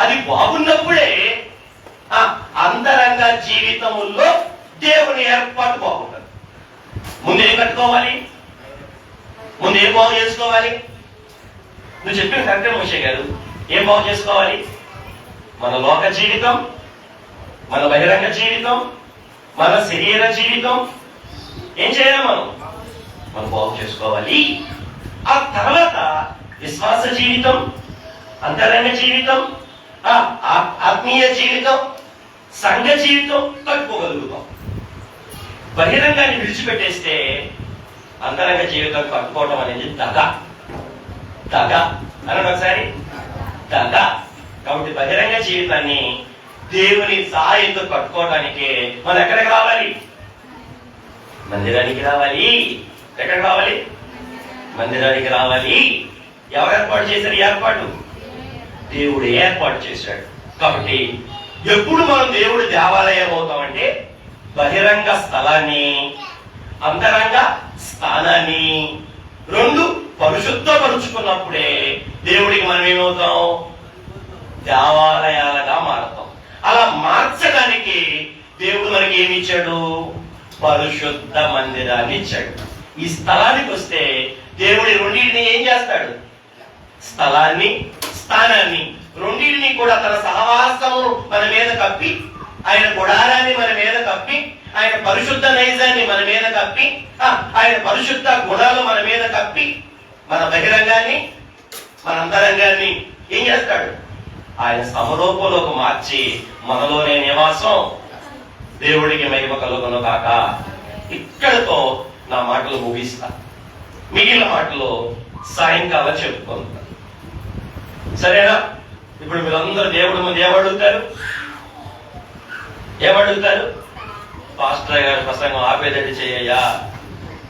అది బాగున్నప్పుడే అంతరంగ జీవితముల్లో దేవుని ఏర్పాటు బాగుంటుంది. ముందు ఏం కట్టుకోవాలి? ముందు ఏం బాగు చేసుకోవాలి? నువ్వు చెప్పిన కరెక్టే మోషే గారు. ఏం బాగు చేసుకోవాలి? మన లోక జీవితం, మన బహిరంగ జీవితం, మన శరీర జీవితం ఏం చేయాలి? మనం బాగు చేసుకోవాలి. ఆ తర్వాత విశ్వాస జీవితం, అంతరంగ జీవితం, ఆత్మీయ జీవితం, సంఘ జీవితం కట్టుకోగలుగుతాం. బహిరంగాన్ని విడిచిపెట్టేస్తే అంతరంగ జీవితం కట్టుకోవటం అనేది దగ అన్నాడు ఒకసారి, దగ. కాబట్టి బహిరంగ జీవితాన్ని దేవుని సహాయంతో కట్టుకోవడానికి మనం ఎక్కడికి రావాలి? మందిరానికి రావాలి. ఎక్కడికి రావాలి? మందిరానికి రావాలి. ఎవరు ఏర్పాటు చేశారు? ఏర్పాటు దేవుడు ఏర్పాటు చేశాడు. కాబట్టి ఎప్పుడు మనం దేవుడు దేవాలయం అవుతామంటే బహిరంగ స్థలాన్ని, అంతరంగ స్థానాన్ని రెండు పరిశుద్ధపరుచుకున్నప్పుడే దేవుడికి మనం ఏమవుతాం? దేవాలయాలుగా మారుతాం. అలా మార్చడానికి దేవుడు మనకి ఏమి ఇచ్చాడు? పరిశుద్ధ మందిరాన్ని ఇచ్చాడు. ఈ స్థలానికి వస్తే దేవుడి రెండింటిని ఏం చేస్తాడు? స్థలాన్ని, స్థానాన్ని రెండింటిని కూడా తన సహవాసము మన మీద కప్పి, ఆయన గుడారాన్ని మన మీద కప్పి, ఆయన పరిశుద్ధ నైజాన్ని మన మీద కప్పి, ఆయన పరిశుద్ధ గుణాలు మన మీద కప్పి, మన బహిరంగాన్ని, మన అంతరంగాన్ని ఏం చేస్తాడు? ఆయన సమరూపంలోకి మార్చి మనలోనే నివాసం. దేవుడికి మహిమ కలుగును కాక. ఇక్కడతో నా మాటలు ముగిస్తా. మిగిలిన మాటలు సాయంకాలం చెప్పుకుంటా. సరేనా? ఇప్పుడు మీరందరూ దేవుడి ముందు ఏమడుగుతారు? పాస్టర్ గారి ప్రసంగం ఆపేదటి చేయయ్యా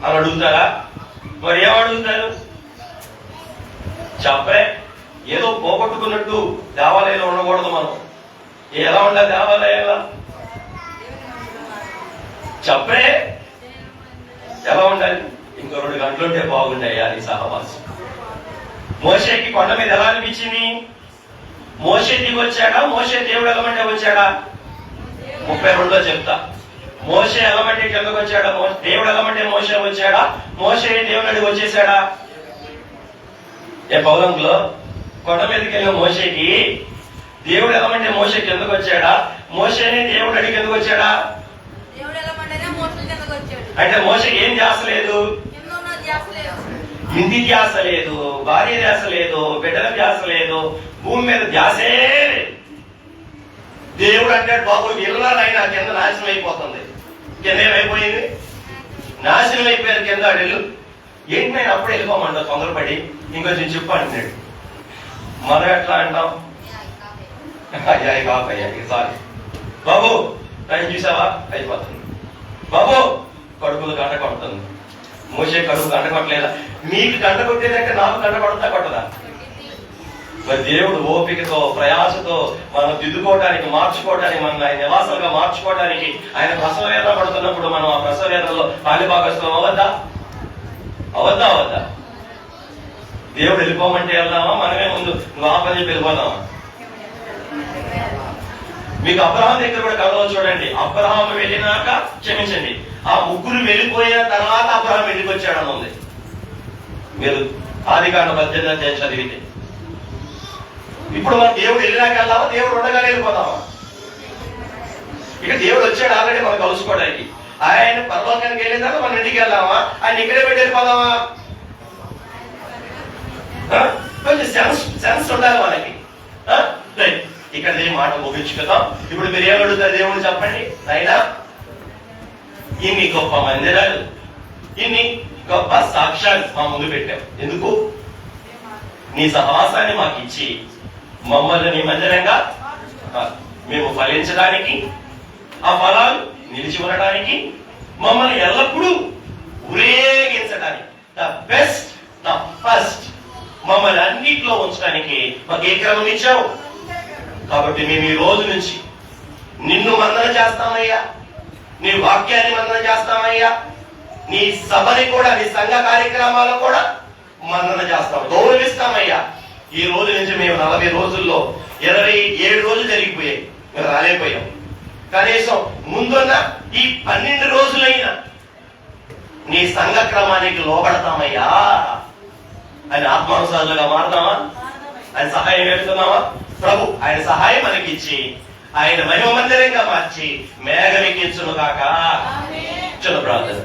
అని అడుగుతారా? మరి ఏమడుగుతారు? చెప్పే. ఏదో పోగొట్టుకున్నట్టు దేవాలయంలో ఉండకూడదు. మనం ఎలా ఉండాలి దేవాలయంలో? చెప్పే. ఎలా ఉండాలి? ఇంకో 2 గంటలుంటే బాగుంటాయా నీ సహవాసం? మోషేకి కొండ మీద ఎలా అనిపించింది? మోషే దిగి వచ్చాడా? మోషే దేవుడు ఎలమంటే వచ్చాడా? 32లో చెప్తా. మోషే ఎలమంటే కిందకు వచ్చాడా? దేవుడు ఎలమంటే మోషే వచ్చాడా? మోషే దేవుడు అడిగి వచ్చేసాడా? పౌలంలో కొండ మీదకి వెళ్ళిన మోషేకి దేవుడు ఎలమంటే మోషే కిందకు వచ్చాడా? మోషేని దేవుడు అడిగి కిందకు వచ్చాడా? అంటే మోషేకి ఏం ధ్యాస లేదు? ఇంటి ధ్యాస లేదు, భార్య ధ్యాస లేదు, బిడ్డల ధ్యాస లేదు, భూమి మీద ధ్యాసే లేదు. దేవుడు అంటాడు, బాబు ఇళ్ళైనా కింద నాశనం అయిపోతుంది. కింద ఏమైపోయింది? నాశనం అయిపోయారు కింద అడిలు. ఏంటి నేను అప్పుడు వెళ్ళిపోమంటా తొందరపడి, ఇంకొంచెం చెప్పు అంటున్నాడు. మనం ఎట్లా అంటాం? అయ్యాయి కాపయ్యాయి సారీ బాబు టైం చూసావా? అయిపోతుంది. బాబు కడుపులు గంట కొడుతుంది. మోసే కడుపు గంట కొట్టలేదా? మీకు గంట కొట్టేదంటే నాకు గంట కొడతా కొట్టదా? మరి దేవుడు ఓపికతో, ప్రయాసతో మనం దిద్దుకోవడానికి, మార్చుకోవడానికి, మనం ఆయన నివాసాలుగా మార్చుకోవడానికి ఆయన ప్రసవ వేదన పడుతున్నప్పుడు మనం ఆ ప్రసవ వేదనలో పాలిభాగస్వం అవద్దా? దేవుడు వెళ్ళిపోమంటే వెళ్దామా? మనమే ముందు నువ్వు ఆ పని చెప్పి వెళ్ళిపోదామా? మీకు అబ్రహాం దగ్గర కూడా కథలో చూడండి. అబ్రహాం వెళ్ళినాక, క్షమించండి, ఆ ముగ్గురు వెళ్ళిపోయిన తర్వాత అబ్రహాం ఇంటికి వచ్చాడని ఉంది. మీరు ఆదికాండం 18 చదివితే ఇప్పుడు మన దేవుడు వెళ్ళినాక వెళ్దామా, దేవుడు ఉండగానే వెళ్ళిపోదామా? ఇక దేవుడు వచ్చాడు ఆల్రెడీ మనం కలుసుకోవడానికి. ఆయన పరలోకానికి వెళ్ళిన తర్వాత మన ఇంటికి వెళ్దామా, ఆయన ఇక్కడే పెట్టి వెళ్ళిపోదామా? కొంచెం సెన్స్ ఉండాలి మనకి. ఇక్కడ మాట ముగించుకుందాం. ఇప్పుడు మీరు ఏమడుగుతారు దేవుడు చెప్పండి. అయినా ఇన్ని గొప్ప మందిరాలు, ఇన్ని గొప్ప సాక్ష్యాలు మా ముందు పెట్టాం. ఎందుకు? నీ సహవాసాన్ని మాకు ఇచ్చి మమ్మల్ని నీ మందిరంగా మేము ఫలించడానికి, ఆ ఫలాలు నిలిచి ఉండడానికి, మమ్మల్ని ఎల్లప్పుడూ ఊరేగించడానికి, ద బెస్ట్ ద ఫస్ట్ మమ్మల్ని అన్నిట్లో ఉంచడానికి మాకు ఏ క్రమం ఇచ్చావు. కాబట్టి మేము ఈ రోజు నుంచి నిన్ను మందన చేస్తామయ్యా, నీ వాక్యాన్ని మందన చేస్తామయ్యా, నీ సభని కూడా, నీ సంఘ కార్యక్రమాలు కూడా మందన చేస్తాం, గౌరవిస్తామయ్యా. ఈ రోజు నుంచి మేము 40 రోజుల్లో 27 రోజులు జరిగిపోయాయి, మేము రాలేకపోయాం. కనీసం ముందున్న ఈ 12 రోజులైనా నీ సంఘ క్రమానికి లోబడతామయ్యా ఆయన ఆత్మానుసారులుగా మారుతామా? ఆయన సహాయం వేడుతున్నామా? ప్రభు ఆయన సహాయం మనకి ఇచ్చి ఆయన మహిమ మందిరంగా మార్చి మేఘమెక్కించును గాక. చిన్న ప్రార్థన.